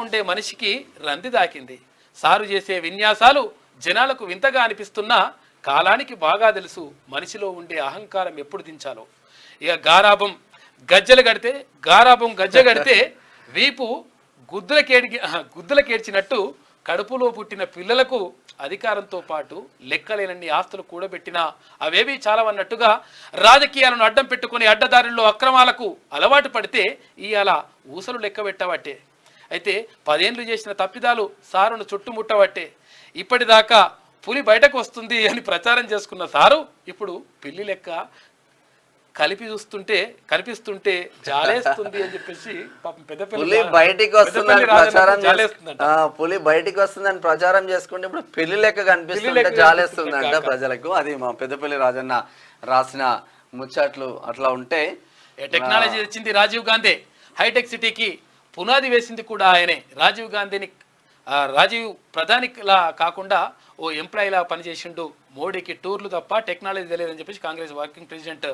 ఉండే మనిషికి రంది దాకింది. సారు చేసే విన్యాసాలు జనాలకు వింతగా అనిపిస్తున్నా కాలానికి బాగా తెలుసు మనిషిలో ఉండే అహంకారం ఎప్పుడు దించాలో. ఇక గారాబం గజ్జె గడితే వీపు గుద్దులకేడ్చినట్టు కడుపులో పుట్టిన పిల్లలకు అధికారంతో పాటు లెక్కలేనన్ని ఆస్తులు కూడబెట్టినా అవేవి చాలవన్నట్టుగా రాజకీయాలను అడ్డం పెట్టుకుని అడ్డదారుల్లో అక్రమాలకు అలవాటు పడితే ఇవాళ ఊసలు లెక్క పెట్టబట్టే. అయితే 10 ఏళ్ళు చేసిన తప్పిదాలు సారును చుట్టుముట్టబట్టే. ఇప్పటిదాకా పులి బయటకు వస్తుంది అని ప్రచారం చేసుకున్న సారు ఇప్పుడు పిల్లి లెక్క కనిపిస్తుంటే జాలేస్తుంది అని చెప్పేసి పులి బయటికి వస్తుందని ప్రచారం చేసుకుంటే ఇప్పుడు పెళ్లి లెక్క కనిపిస్తుంటే జాలేస్తుందంట ప్రజలకు. అది మా పెద్దపల్లి రాజన్న రాసిన ముచ్చట్లు అట్లా ఉంటే. టెక్నాలజీ తెచ్చింది రాజీవ్ గాంధీ, హైటెక్ సిటీకి పునాది వేసింది కూడా ఆయనే. రాజీవ్ ప్రధానిలా కాకుండా ఓ ఎంప్లాయీలా పనిచేసిండు. మోడీకి టూర్లు తప్ప టెక్నాలజీ తెలియదని చెప్పేసి కాంగ్రెస్ వర్కింగ్ ప్రెసిడెంట్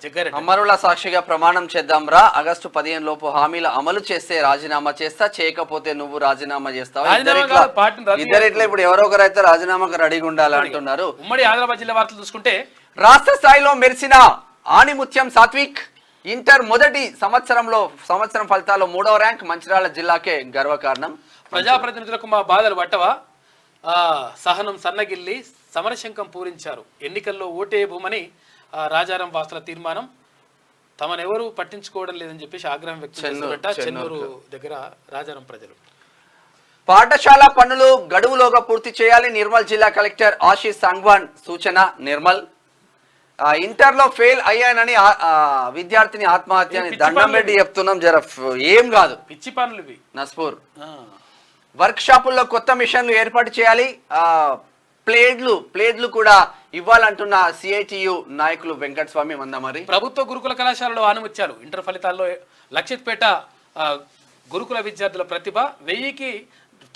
జగ్గారెడ్డి. అమరుల సాక్షిగా ప్రమాణం చేద్దాం రా. ఆగస్టు 15 లోపు హామీల అమలు చేస్తే రాజీనామా చేస్తా, చేయకపోతే నువ్వు రాజీనామా చేస్తావు. ఇద్దరిట్లా ఇప్పుడు ఎవరో ఒకరు అయితే రాజీనామాకు రెడీగా ఉండాలంటున్నారు. ఉమ్మడి ఆదిలాబాద్ జిల్లా వార్తలు చూసుకుంటే రాష్ట్ర స్థాయిలో మెరిసిన ఆణిముత్యం సాత్విక్ ఇంటర్ మొదటి సంవత్సరం ఫలితాల్లో 3వ ర్యాంక్. మంచిర్యాల జిల్లాకే గర్వకారణం. ప్రజాప్రతినిధులకు మా బాధలు పట్టవా? సహనం సన్నగిల్లి సమరశంకం పూరించారు. ఎన్నికల్లో ఓటే భూమని రాజారాం వాసుల తీర్మానం. తమనెవరూ పట్టించుకోవడం లేదని చెప్పేసి ఆగ్రహం వ్యక్తం చేస్తున్నట్ట చెన్నూరు దగ్గర రాజారాం ప్రజలు. పాఠశాల పనులు గడువులోగా పూర్తి చేయాలి. నిర్మల్ జిల్లా కలెక్టర్ ఆశీష్ సంగ్వాన్ సూచన. నిర్మల్ ఇంటర్లో ఫెయిల్ అయ్యానని విద్యార్థిని ఆత్మహత్య అని దండం పెట్టి చెప్తున్నాం. ఏం కాదు, పిచ్చి పనులు ఇవి. నస్పూర్ వర్క్ షాపుల్లో కొత్త మిషన్లు ఏర్పాటు చేయాలి. ప్లేడ్లు కూడా ఇవ్వాలంటున్న సిఐటియు నాయకులు వెంకటస్వామి మందమరి. ప్రభుత్వ గురుకుల కళాశాలలో ఆనుముత్యాలు. ఇంటర్ ఫలితాల్లో లక్షిత్పేట గురుకుల విద్యార్థుల ప్రతిభ. 1000కి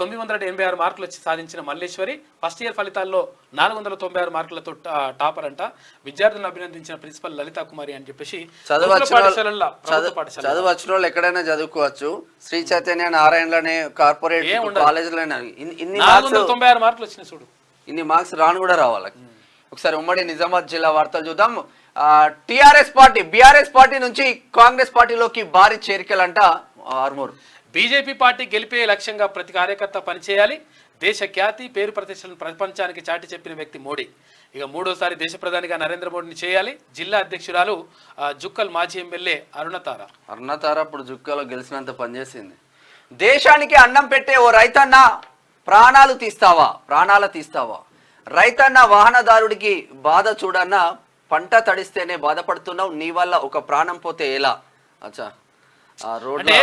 986 మార్కులు వచ్చి సాధించిన మల్లేశ్వరి ఫస్ట్ ఇయర్ ఫలితాల్లో 496 మార్కులతో టాపర్ అంట. విద్యార్థులను అభినందించిన ప్రిన్సిపల్ లలితా కుమారి అని చెప్పేసి. చదువు వచ్చిన వాళ్ళు ఎక్కడైనా చదువుకోవచ్చు. శ్రీ చైతన్య నారాయణలోనే కార్పొరేట్ కాలేజీలోనే 496 మార్కులు వచ్చినాయి చూడు. ఇన్ని మార్క్స్ రాను కూడా రావాలి. ఒకసారి ఉమ్మడి నిజామాబాద్ జిల్లా వార్తలు చూద్దాం. బీఆర్ఎస్ పార్టీ నుంచి కాంగ్రెస్ పార్టీలోకి భారీ చేరికలంట. ఆర్మూర్ బీజేపీ పార్టీ గెలిపే లక్ష్యంగా ప్రతి కార్యకర్త పనిచేయాలి. దేశ ఖ్యాతి పేరు ప్రతిష్టలను ప్రపంచానికి చాటి చెప్పిన వ్యక్తి మోడీ. ఇక 3వసారి దేశ ప్రధానిగా నరేంద్ర మోడీని చేయాలి. జిల్లా అధ్యక్షురాలు జుక్కల్ మాజీ ఎమ్మెల్యే అరుణతార ఇప్పుడు జుక్కలో గెలిచినంత పనిచేసింది. దేశానికి అన్నం పెట్టే ఓ రైతన్న ప్రాణాలు తీస్తావా? రైతన్న వాహనదారుడికి బాధ చూడన్నా. పంట తడిస్తేనే బాధపడుతున్నావు, నీ వల్ల ఒక ప్రాణం పోతే ఎలా? అచ్చా, అంటే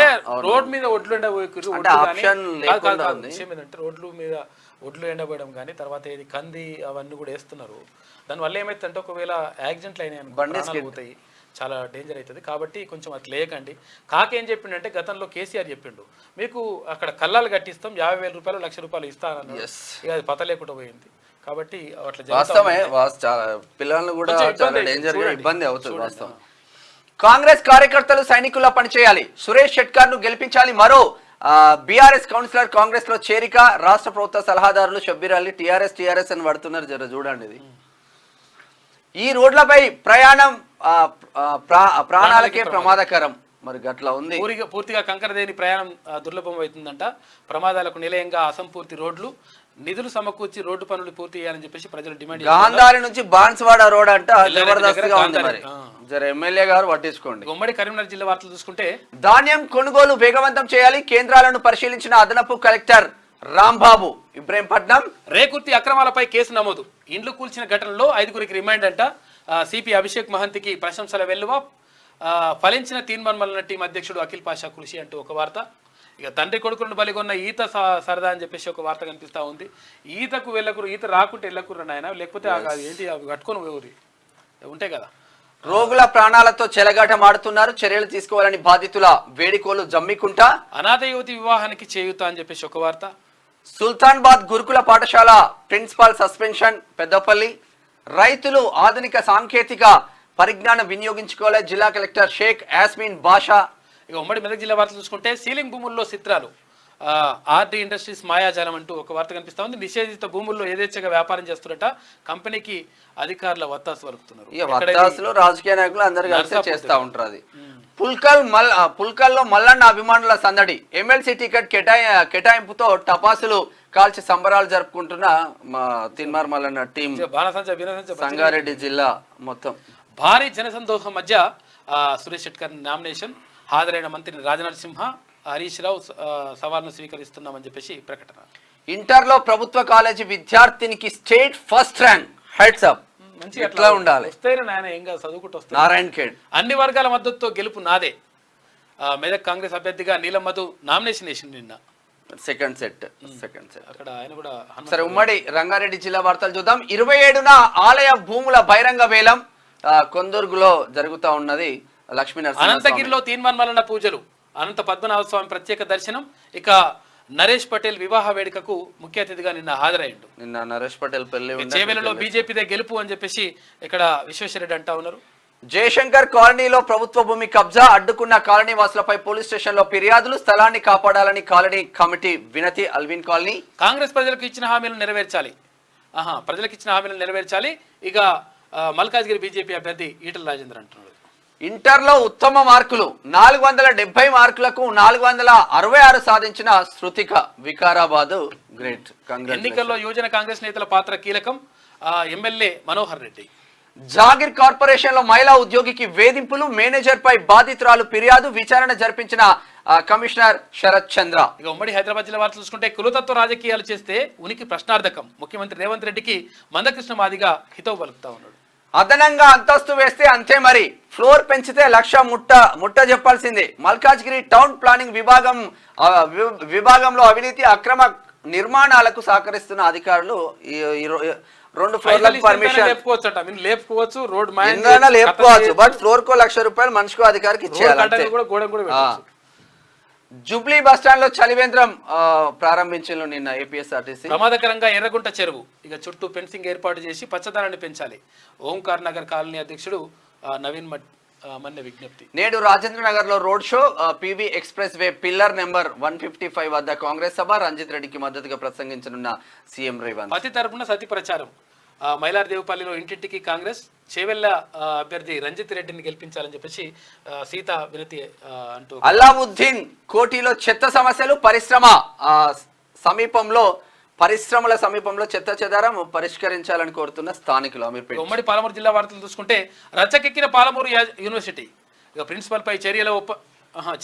రోడ్ మీద ఒడ్లు ఎండబోయకుర్రు విషయం ఏంటంటే రోడ్లు మీద ఒడ్లు ఎండబోయడం కానీ తర్వాత ఇది కంది అవన్నీ కూడా వేస్తున్నారు. దానివల్ల ఏమైతుందంటే ఒకవేళ యాక్సిడెంట్లు అయినాయి ప్రాణాలు పోతాయి, చాలా డేంజర్ అవుతుంది. కాబట్టి కొంచెం అట్లా లేకండి. కాకేం చెప్పిండంటే గతంలో కేసీఆర్ చెప్పిండు మీకు అక్కడ కళ్ళాలు కట్టిస్తాం 50,000 రూపాయలు 1,00,000 రూపాయలు ఇస్తానని, ఇక అది పత లేకుండా పోయింది. కాబట్టి అట్లా పిల్లలు కూడా ఇబ్బంది అవుతుంది వాస్తవం. కాంగ్రెస్ కార్యకర్తలు సైనికుల్లా పనిచేయాలి, సురేష్ షెట్కర్ ను గెలిపించాలి. మరో బీఆర్ఎస్ కౌన్సిలర్ కాంగ్రెస్ లో చేరిక, రాష్ట్ర ప్రభుత్వ సలహాదారులు షబ్బీర్ అలీ టీఆర్ఎస్ అని పడుతున్నారు. జర చూడండి ఇది. ఈ రోడ్లపై ప్రయాణం ప్రాణాలకే ప్రమాదకరం. మరి గట్లా ఉంది. పూర్తిగా కంకరదేని ప్రయాణం దుర్లభం అవుతుందంట. ప్రమాదాలకు నిలయంగా అసంపూర్తి రోడ్లు, నిధులు సమకూర్చి రోడ్డు పనులు పూర్తి చేయాలని చెప్పేసి ప్రజలు డిమాండ్. గాంధారి నుంచి బాన్స్వాడ రోడ్ అంట జబర్దస్త్గా ఉంది. మరి జర ఎమ్మెల్యే గారు పట్టించుకోండి. ఉమ్మడి కరీంనగర్ జిల్లా వార్తలు చూసుకుంటే ధాన్యం కొనుగోలు వేగవంతం చేయాలి, కేంద్రాలను పరిశీలించిన అదనపు కలెక్టర్ రాంబాబు. ఇబ్రహీంపట్నం రేకుర్తి అక్రమాలపై కేసు నమోదు, ఇండ్లు కూల్చిన ఘటనలో 5గురికి రిమాండ్ అంట. సిపి అభిషేక్ మహంతికి ప్రశంసల వెల్లువ, ఫలించిన తీన్మన్మలన టీం అధ్యక్షుడు అఖిల్ పాషా కృషి అంటూ ఒక వార్త. ఇక తండ్రి కొడుకులను బలిగొన్న ఈత సరదా అని చెప్పేసి ఒక వార్త కనిపిస్తూ ఉంది. ఈతకు వెళ్ళకురు, ఈత రాకుంటే వెళ్ళకురు నాయన, లేకపోతే ఏంటి అవి కట్టుకొని ఊరి ఉంటాయి కదా. రోగుల ప్రాణాలతో చెలగాటమాడుతున్నారు, చర్యలు తీసుకోవాలని బాధితుల వేడికోలు జమ్మికుంట. అనాథ యువతి వివాహానికి చేయుతా అని చెప్పేసి ఒక వార్త. సుల్తాన్బాద్ గురుకుల పాఠశాల ప్రిన్సిపాల్ సస్పెన్షన్ పెద్దపల్లి. రైతులు ఆధునిక సాంకేతిక పరిజ్ఞానం వినియోగించుకోవాలి, జిల్లా కలెక్టర్ షేక్ యాస్మిన్ బాషా. ఇక ఉమ్మడి మెదక్ జిల్లా వార్తలు చూసుకుంటే సీలింగ్ భూముల్లో చిత్రాలు, ఆర్డి ఇండస్ట్రీస్ మాయాజాలం అంటూ ఒక వార్త కనిపిస్తా ఉంది. నిషేధిత భూముల్లో యథేచ్ఛగా వ్యాపారం చేస్తున్నట్ట, కంపెనీకి అధికారుల వత్తాసు వలుకుతున్నారు. రాజకీయ నాయకులు అందరు కలిసి చేస్తూ ఉంటారు. అది పుల్కల్లో మల్లన్న అభిమానుల సందడి, ఎమ్మెల్సీ టికెట్ కేటాయింపుతో టపాసులు కాల్చి సంబరాలు జరుపుకుంటున్న మా తిన్మార్ మల్లన్న టీం. సంగారెడ్డి జిల్లా మొత్తం భారీ జనసందోహం మధ్య సురేష్ షెట్కర్ నామినేషన్, హాజరైన మంత్రి రాజనరసింహ, హరీష్ రావు సవాల్ను స్వీకరిస్తున్నామని చెప్పేసి ప్రకటన. ఇంటర్లో ప్రభుత్వ కాలేజీ విద్యార్థినికి state first rank, heads up. ఎట్లా ఉండాలి, నారాయణ ఖేడ్. అన్ని వర్గాల మద్దతుతో గెలుపు నాదే. మెదక్ కాంగ్రెస్ అభ్యర్థిగా నీలం మధు నామినేషన్ వేసింది నిన్న. సెకండ్ సెట్ అక్కడ ఆయన కూడా. సరే, ఉమ్మడి రంగారెడ్డి జిల్లా వార్తలు చూద్దాం. 27న ఆలయ భూముల బహిరంగ వేలం కొందర్గులో జరుగుతా ఉన్నది. లక్ష్మీనరసింహ. అనంతగిరిలో తీన్మన్మలన పూజలు, అనంత పద్మనాభ స్వామి ప్రత్యేక దర్శనం. ఇక నరేష్ పటేల్ వివాహ వేడుకకు ముఖ్య అతిథిగా నిన్న హాజరైండు. నిన్న నరేష్ పటేల్ పెళ్లి. చేవెలలో బీజేపీదే గెలుపు అని చెప్పేసి ఇక్కడ విశ్వేశ్వరరెడ్డి అంటా ఉన్నారు. జయశంకర్ కాలనీలో ప్రభుత్వ భూమి కబ్జా, అడ్డుకున్న కాలనీ వాసులపై పోలీస్ స్టేషన్ లో ఫిర్యాదులు, స్థలాన్ని కాపాడాలని కాలనీ కమిటీ వినతి. అల్విన్ కాలనీ. కాంగ్రెస్ ప్రజలకు ఇచ్చిన హామీలను నెరవేర్చాలి. ఇక మల్కాజ్గిరి బీజేపీ అభ్యర్థి ఈటల రాజేందర్ అంటున్నాడు. ఇంటర్లో ఉత్తమ మార్కులు, 470 మార్కులకు 466 సాధించిన శృతిక, వికారాబాద్. గ్రేట్. ఎన్నికల్లో యువజన కాంగ్రెస్ నేతల పాత్ర కీలకం, ఎమ్మెల్యే మనోహర్ రెడ్డి. జాగిర్ కార్పొరేషన్ లో మహిళా ఉద్యోగికి వేధింపులు, మేనేజర్ పై బాధితురాలు ఫిర్యాదు, విచారణ జరిపించిన కమిషనర్ శరత్ చంద్ర. ఇక ఉమ్మడి హైదరాబాద్ జిల్లా వార్తలు చూసుకుంటే కులతత్వ రాజకీయాలు చేస్తే ఉనికి ప్రశ్నార్థకం, ముఖ్యమంత్రి రేవంత్ రెడ్డికి మందకృష్ణ మాదిగా హితవు పలుకుతా ఉన్నాడు. అదనంగా అంతస్తు వేస్తే అంతే, మరి ఫ్లోర్ పెంచితే 1,00,000 ముట్ట చెప్పాల్సిందే. మల్కాజ్గిరి టౌన్ ప్లానింగ్ విభాగంలో అవినీతి, అక్రమ నిర్మాణాలకు సహకరిస్తున్న అధికారులు 2 ఫ్లోర్లకు పర్మిషన్ లేపుకోవచ్చు, బట్ ఫ్లోర్ కో 1,00,000 రూపాయలు మనిషికో అధికారికి ఇచ్చేయాలి. జూబ్లీ బస్టాండ్ లో చలివేంద్రం ప్రారంభించారు నిన్న ఏపీఎస్ఆర్టీసీ. ప్రమాదకరంగా ఎర్రగుంట చెరువు, ఇక చుట్టూ ఫెన్సింగ్ ఏర్పాటు చేసి పచ్చదనాన్ని పెంచాలి. ఓంకార్ నగర్ కాలనీ అధ్యక్షుడు నవీన్ మన్య విజ్ఞప్తి. నేడు రాజేంద్ర నగర్ లో road show, PV express way pillar number 155 వద్ద కాంగ్రెస్ సభ, రంజిత్ రెడ్డికి మద్దతుగా ప్రసంగించనున్న సీఎం రేవంత్. పతి తరపున సతి ప్రచారం, మైలార్దేవుపల్లిలో ఇంటింటికి కాంగ్రెస్, చేవెళ్ల అభ్యర్థి రంజిత్ రెడ్డిని గెలిపించాలని చెప్పేసి సీత వినతి అంటూ. అల్లావుద్దీన్ కోటిలో చెత్త సమస్యలు, పరిశ్రమల సమీపంలో చెత్త చెదారం పరిష్కరించాలని కోరుతున్న స్థానికులు. ఉమ్మడి పాలమూరు జిల్లా వార్తలు చూసుకుంటే రచ్చకెక్కిన పాలమూరు యూనివర్సిటీ, ఇక ప్రిన్సిపల్ పై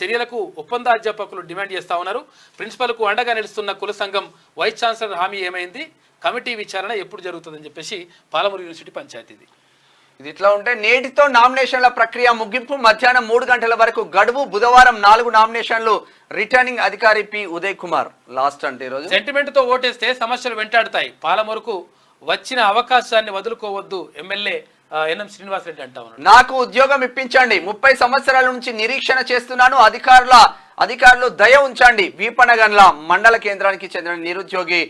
చర్యలకు ఒప్పంద అధ్యాపకులు డిమాండ్ చేస్తా ఉన్నారు. ప్రిన్సిపల్ కు అండగా నిలుస్తున్న కుల సంఘం వైస్ ఛాన్సలర్ హామీ ఏమైంది, కమిటీ విచారణ ఎప్పుడు జరుగుతుందని చెప్పేసి పాలమూరు యూనివర్సిటీ పంచాయతీది. ఇది ఇట్లా ఉంటే నేటితో నామినేషన్ల ప్రక్రియ ముగింపు. మధ్యాహ్నం 3 గంటల వరకు గడువు. బుధవారం 4 నామినేషన్లు. రిటర్నింగ్ అధికారి పి ఉదయ్ కుమార్. లాస్ట్ అంటే ఈరోజు. సెంటిమెంట్ తో ఓటేస్తే సమస్యలు వెంటాడుతాయి. పాలమూరుకు వచ్చిన అవకాశాన్ని వదులుకోవద్దు ఎమ్మెల్యే ఎన్ఎం శ్రీనివాసరెడ్డి అంటా ఉన్నాడు. నాకు ఉద్యోగం ఇప్పించండి, 30 సంవత్సరాల నుంచి నిరీక్షణ చేస్తున్నాను, అధికారులు దయ ఉంచండి. వీపనగన్ల మండల కేంద్రానికి చెందిన నిరుద్యోగి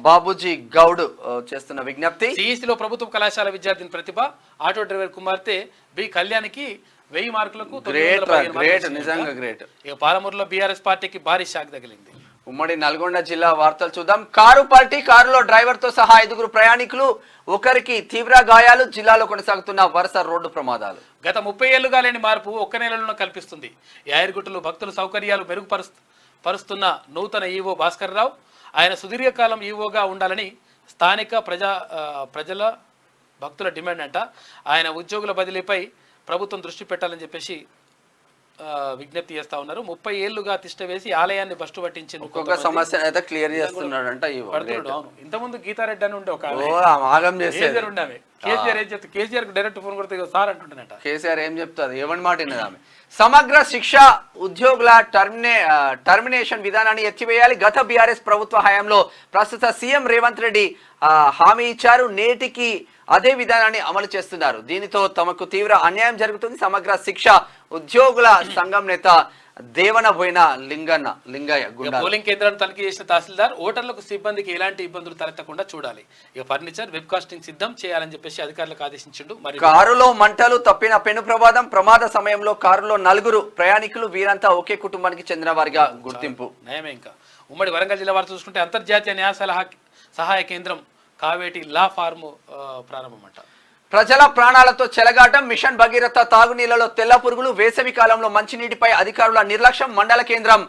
బాబుజీ గౌడ్ చేస్తున్న విజ్ఞప్తి. సిఈసిలో ప్రభుత్వ కళాశాల విద్యార్థిని ప్రతిభ ఆటో డ్రైవర్ కుమార్తె బి కళ్యాణ్కి 1000 మార్కులకు నిజంగా గ్రేట్. ఇక పాలమూరులో బీఆర్ఎస్ పార్టీకి భారీ షాక్ తగిలింది. ఉమ్మడి నల్గొండ జిల్లా వార్తలు చూద్దాం. కారులో డ్రైవర్ తో సహా 5 ప్రయాణికులు, ఒకరికి తీవ్ర గాయాలు. జిల్లాలో కొనసాగుతున్న వరుస రోడ్డు ప్రమాదాలు. గత 30 ఏళ్లుగా లేని మార్పు ఒక్క నెలలోనే కల్పిస్తుంది. యాయర్గుట్టలో భక్తుల సౌకర్యాలు మెరుగుపరుస్తున్న నూతన ఈవో భాస్కర్ రావు. ఆయన సుదీర్ఘకాలం ఈవోగా ఉండాలని స్థానిక ప్రజల భక్తుల డిమాండ్ అంట. ఆయన ఉద్యోగుల బదిలీపై ప్రభుత్వం దృష్టి పెట్టాలని చెప్పేసి విజ్ఞప్తి చేస్తా ఉన్నారు. 30 ఏళ్లుగా తిష్టవేసి ఆలయాన్ని బస్టు పట్టించి సమస్య అయితే క్లియర్ చేస్తున్నాడు. అవును, ఇంతకుముందు గీతారెడ్డి అని ఉండే ఒక ఉండే కేసీఆర్ ఏం చెప్తే కేసీఆర్ డైరెక్ట్ ఫోన్ కొడితే సార్ అంటుంటానట. కేసీఆర్ ఏం చెప్తారు, ఏమని మాట ఆమె. సమగ్ర శిక్ష ఉద్యోగుల టర్మినేషన్ విధానాన్ని ఎత్తివేయాలి. గత బీఆర్ఎస్ ప్రభుత్వ హయాంలో ప్రస్తుత సీఎం రేవంత్ రెడ్డి హామీ ఇచ్చారు. నేటికి అదే విధానాన్ని అమలు చేస్తున్నారు. దీనితో తమకు తీవ్ర అన్యాయం జరుగుతుంది. సమగ్ర శిక్ష ఉద్యోగుల సంఘం నేత దేవనబోయిన లింగయ్య పోలింగ్ కేంద్రాన్ని తనిఖీ చేసిన తహసీల్దార్ ఓటర్లకు సిబ్బందికి ఎలాంటి ఇబ్బందులు తలెత్తకుండా చూడాలి. ఇక ఫర్నిచర్ వెబ్ కాస్టింగ్ సిద్ధం చేయాలని చెప్పేసి అధికారులకు ఆదేశించిండు. మరి కారులో మంటలు, తప్పిన పెను ప్రమాద సమయంలో కారులో 4 ప్రయాణికులు, వీరంతా ఒకే కుటుంబానికి చెందిన వారిగా గుర్తింపు. నయమే. ఇంకా ఉమ్మడి వరంగల్ జిల్లా వారు చూసుకుంటే అంతర్జాతీయ న్యాయ సహాయ కేంద్రం కావేటి లా ఫార్మ్ ప్రారంభమంట. ప్రజల ప్రాణాలతో చెలగాటం. మిషన్ భగీరథ తాగునీళ్లలో తెల్ల పురుగులు. వేసవి కాలంలో మంచినీటిపై అధికారుల నిర్లక్ష్యం. మండల కేంద్రం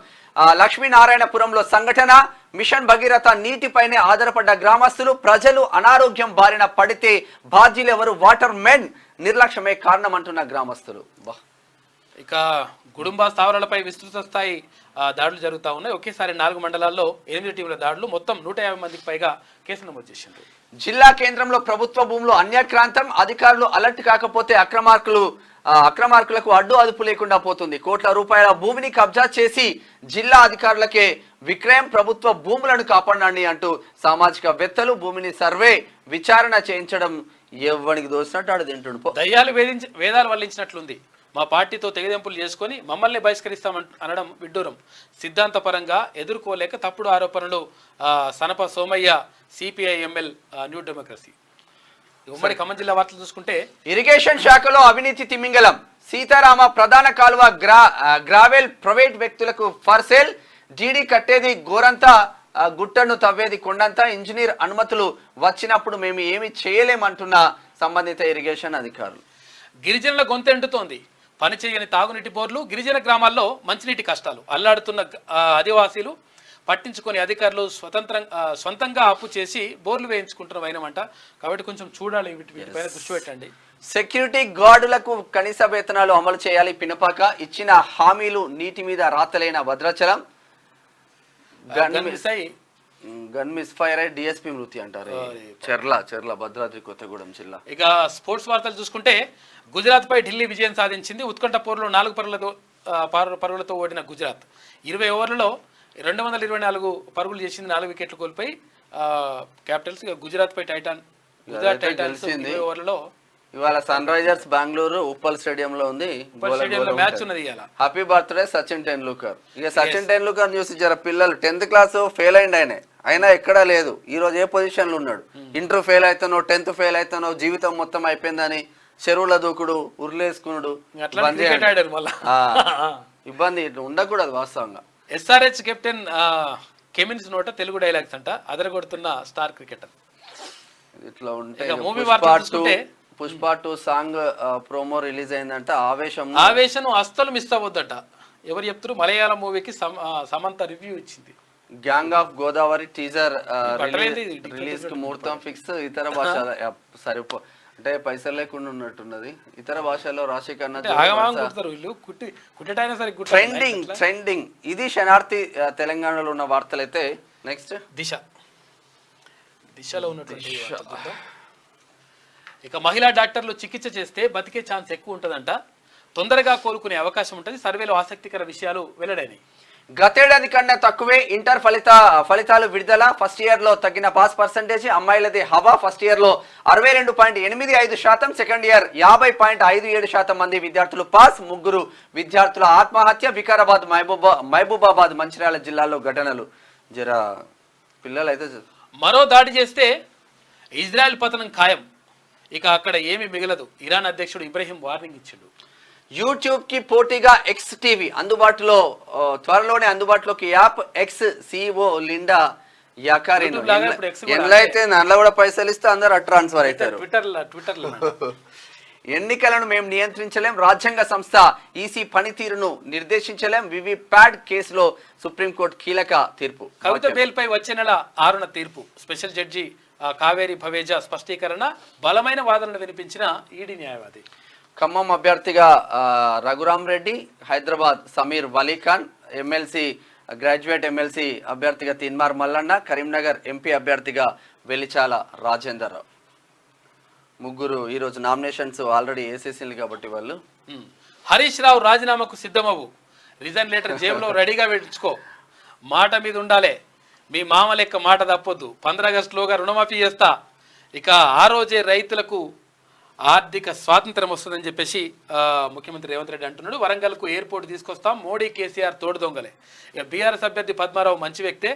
లక్ష్మీనారాయణపురంలో సంఘటన. మిషన్ భగీరథ నీటిపైనే ఆధారపడ్డ గ్రామస్తులు. ప్రజలు అనారోగ్యం బారిన పడితే బాధ్యులెవరు? వాటర్ మెన్ నిర్లక్ష్యమే కారణం అంటున్న గ్రామస్తులు. ఇక గుడుంబ స్థావరాలపై విస్తృత స్థాయి దాడులు జరుగుతూ ఉన్నాయి. ఒకేసారి 4 మండలాల్లో 8 టీముల దాడులు. మొత్తం 150 మందికి పైగా కేసులు నమోదు చేసిండ్రు. జిల్లా కేంద్రంలో ప్రభుత్వ భూములు అన్యాక్రాంతం. అధికారులు అలర్ట్ కాకపోతే అక్రమార్కులకు అడ్డు అదుపు లేకుండా పోతుంది. కోట్ల రూపాయల భూమిని కబ్జా చేసి జిల్లా అధికారులకే విక్రయం. ప్రభుత్వ భూములను కాపాడండి అంటూ సామాజికవేత్తలు భూమిని సర్వే విచారణ చేయించడం ఎవరికి దోసినట్టు ఆడు తింటుండు. దయ్యాలు వేదాలు వల్లించినట్లుంది. మా పార్టీతో తెగదెంపులు చేసుకొని మమ్మల్ని బహిష్కరిస్తామనడం విడ్డూరం. సిద్ధాంతపరంగా ఎదుర్కోలేక తప్పుడు ఆరోపణలు. Sanapa Somaiah CPI ML New Democracy. ఉమ్మడి ఖమ్మం జిల్లా వార్తలు చూసుకుంటే ఇరిగేషన్ శాఖలో అవినీతి తిమింగలం. సీతారామ ప్రధాన కాలువ గ్రావెల్ ప్రైవేట్ వ్యక్తులకు ఫర్ సేల్. డీడీ కట్టేది గోరంతా, గుట్టను తవ్వేది కొండంతా. ఇంజనీర్ అనుమతులు వచ్చినప్పుడు మేము ఏమి చేయలేమంటున్న సంబంధిత ఇరిగేషన్ అధికారులు. గిరిజనుల గొంతెండుతోంది. పనిచేయని తాగునీటి బోర్లు. గిరిజన గ్రామాల్లో మంచినీటి కష్టాలు. అల్లాడుతున్న ఆదివాసీలు పట్టించుకొని అధికారులు సొంతంగా అప్పు చేసి బోర్లు వేయించుకుంటున్న వైనమంట. కాబట్టి కొంచెం చూడాలి, వీటిపైన దృష్టి పెట్టండి. సెక్యూరిటీ గార్డులకు కనీస వేతనాలు అమలు చేయాలి. పినపాక ఇచ్చిన హామీలు నీటి మీద రాతలైన భద్రాచలం. గన్ మిస్ ఫైర్ అయి డిఎస్పీ మృతి అంటారు. చెర్ల భద్రాద్రి కొత్తగూడెం జిల్లా. ఇక స్పోర్ట్స్ వార్తలు చూసుకుంటే గుజరాత్ పై ఢిల్లీ విజయం సాధించింది. ఉత్కంఠ పోరులో 4 పరుగులతో ఓడిన గుజరాత్ 20 ఓవర్లలో 224 పరుగులు చేసింది. 4 వికెట్లు కోల్పోయి క్యాపిటల్స్. గుజరాత్ టైటాన్స్ 20 ఓవర్లలో ఇవాళ సన్ రైజర్స్ బెంగళూరు ఉప్పల్ స్టేడియంలో ఉంది. మ్యాచ్ ఉన్నది. Happy birthday Sachin Tendulkar. ఇక సచిన్ టెండూల్కర్ న్యూస్ జర పిల్లలు 10th క్లాస్ ఫెయిల్ అయింది. అయినా ఎక్కడా లేదు. ఈ రోజు ఏ పొజిషన్ లో ఉన్నాడు? ఇంటర్ ఫెయిల్ అవుతానో, 10th ఫెయిల్ అవుతానో, జీవితం మొత్తం అయిపోయిందని చెరువుల దూకుడు, ఉర్లేసుకున్నాడు. ఇబ్బంది ఉండకూడదు వాస్తవంగా. ఎస్ఆర్హెచ్ కెప్టెన్ కెమిన్స్ నోట తెలుగు డైలాగ్స్ అంట అదరగొడుతున్న స్టార్ క్రికెటర్. ఇట్లా ఉంటే పుష్ప 2 సాంగ్ ప్రోమో రిలీజ్ అయిందంట. ఆవేశం అస్సలు మిస్ అవ్వద్దట. ఎవరు చెప్తారు? మలయాళం మూవీకి సమంత రివ్యూ ఇచ్చింది. Gang of Godavari teaser release కు ముహూర్తం ఫిక్స్. ఇతర భాష సరిపో అంటే పైసలు లేకుండా ఉన్నట్టున్నది. ఇతర భాషల్లో రాజశేఖర్ ట్రెండింగ్. ఇది శనార్థి తెలంగాణలో ఉన్న వార్తలైతే. నెక్స్ట్ దిశలో ఉన్నటువంటి ఇక మహిళా డాక్టర్లు చికిత్స చేస్తే బతికే ఛాన్స్ ఎక్కువ ఉంటుందంట, తొందరగా కోలుకునే అవకాశం ఉంటుంది. సర్వేలో ఆసక్తికర విషయాలు వెల్లడైనాయి. గతేడాది కన్నా తక్కువే ఇంటర్ ఫలితాలు విడుదల. ఫస్ట్ ఇయర్ లో తగ్గిన పాస్ పర్సంటేజ్. అమ్మాయిలది హవా. ఫస్ట్ ఇయర్ లో 62.85%, సెకండ్ ఇయర్ 50.57% మంది విద్యార్థులు పాస్. 3 విద్యార్థుల ఆత్మహత్య. వికారాబాద్, మహబూబాబాద్, మంచిర్యాల జిల్లాల్లో ఘటనలు. జరా పిల్లలు అయితే మరో దాడి చేస్తే ఇజ్రాయెల్ పతనం ఖాయం, ఇక అక్కడ ఏమీ మిగలదు. ఇరాన్ అధ్యక్షుడు ఇబ్రహీం వార్నింగ్ ఇచ్చిండు. యూట్యూబ్ కి పోటీగా ఎక్స్ టీవీ అందుబాటులో, త్వరలోనే అందుబాటులోకి యాప్. ఎక్స్ సిఇఓ లిండా యాకారిన్ అయితే దాంట్లో కూడా పైసలు ఇస్తే అందరు ట్రాన్స్ఫర్ అవుతారు. ట్విట్టర్లో ఎన్నికలను మేము నియంత్రించలేం, రాజ్యాంగ సంస్థ ఈసీ పనితీరును నిర్దేశించలేం. వివిప్యాట్ కేసులో సుప్రీంకోర్టు కీలక తీర్పు. కవిత బెయిల్పై వచ్చే నెల 6న తీర్పు. స్పెషల్ జడ్జి కావేరి భవేజా స్పష్టీకరణ. బలమైన వాదనలు వినిపించిన ఈడీ న్యాయవాది. ఖమ్మం అభ్యర్థిగా Raghuram Reddy, Hyderabad Sameer Walikhan, MLC graduate MLC అభ్యర్థిగా తిన్మార్ మల్లన్న, కరీంనగర్ ఎంపీ అభ్యర్థిగా వెలిచాల రాజేందర్ రావు. 3 ఈరోజు నామినేషన్స్ ఆల్రెడీ వేసేసింది కాబట్టి వాళ్ళు. హరీష్ రావు రాజీనామాకు సిద్ధమవు. రిజైన్ లెటర్ జేబులో రెడీగా పెట్టుకో. మాట మీద ఉండాలి. మీ మామ లెక్క మాట తప్పొద్దు. 15 ఆగస్టులోగా రుణమాఫీ చేస్తా. ఇక ఆ రోజే రైతులకు ఆర్థిక స్వాతంత్రం వస్తుందని చెప్పేసి ముఖ్యమంత్రి రేవంత్ రెడ్డి అంటున్నాడు. వరంగల్కు ఎయిర్పోర్ట్ తీసుకొస్తాం. మోడీ కేసీఆర్ తోడు దొంగలే. ఇక బీఆర్ఎస్ అభ్యర్థి పద్మారావు మంచి వ్యక్తే.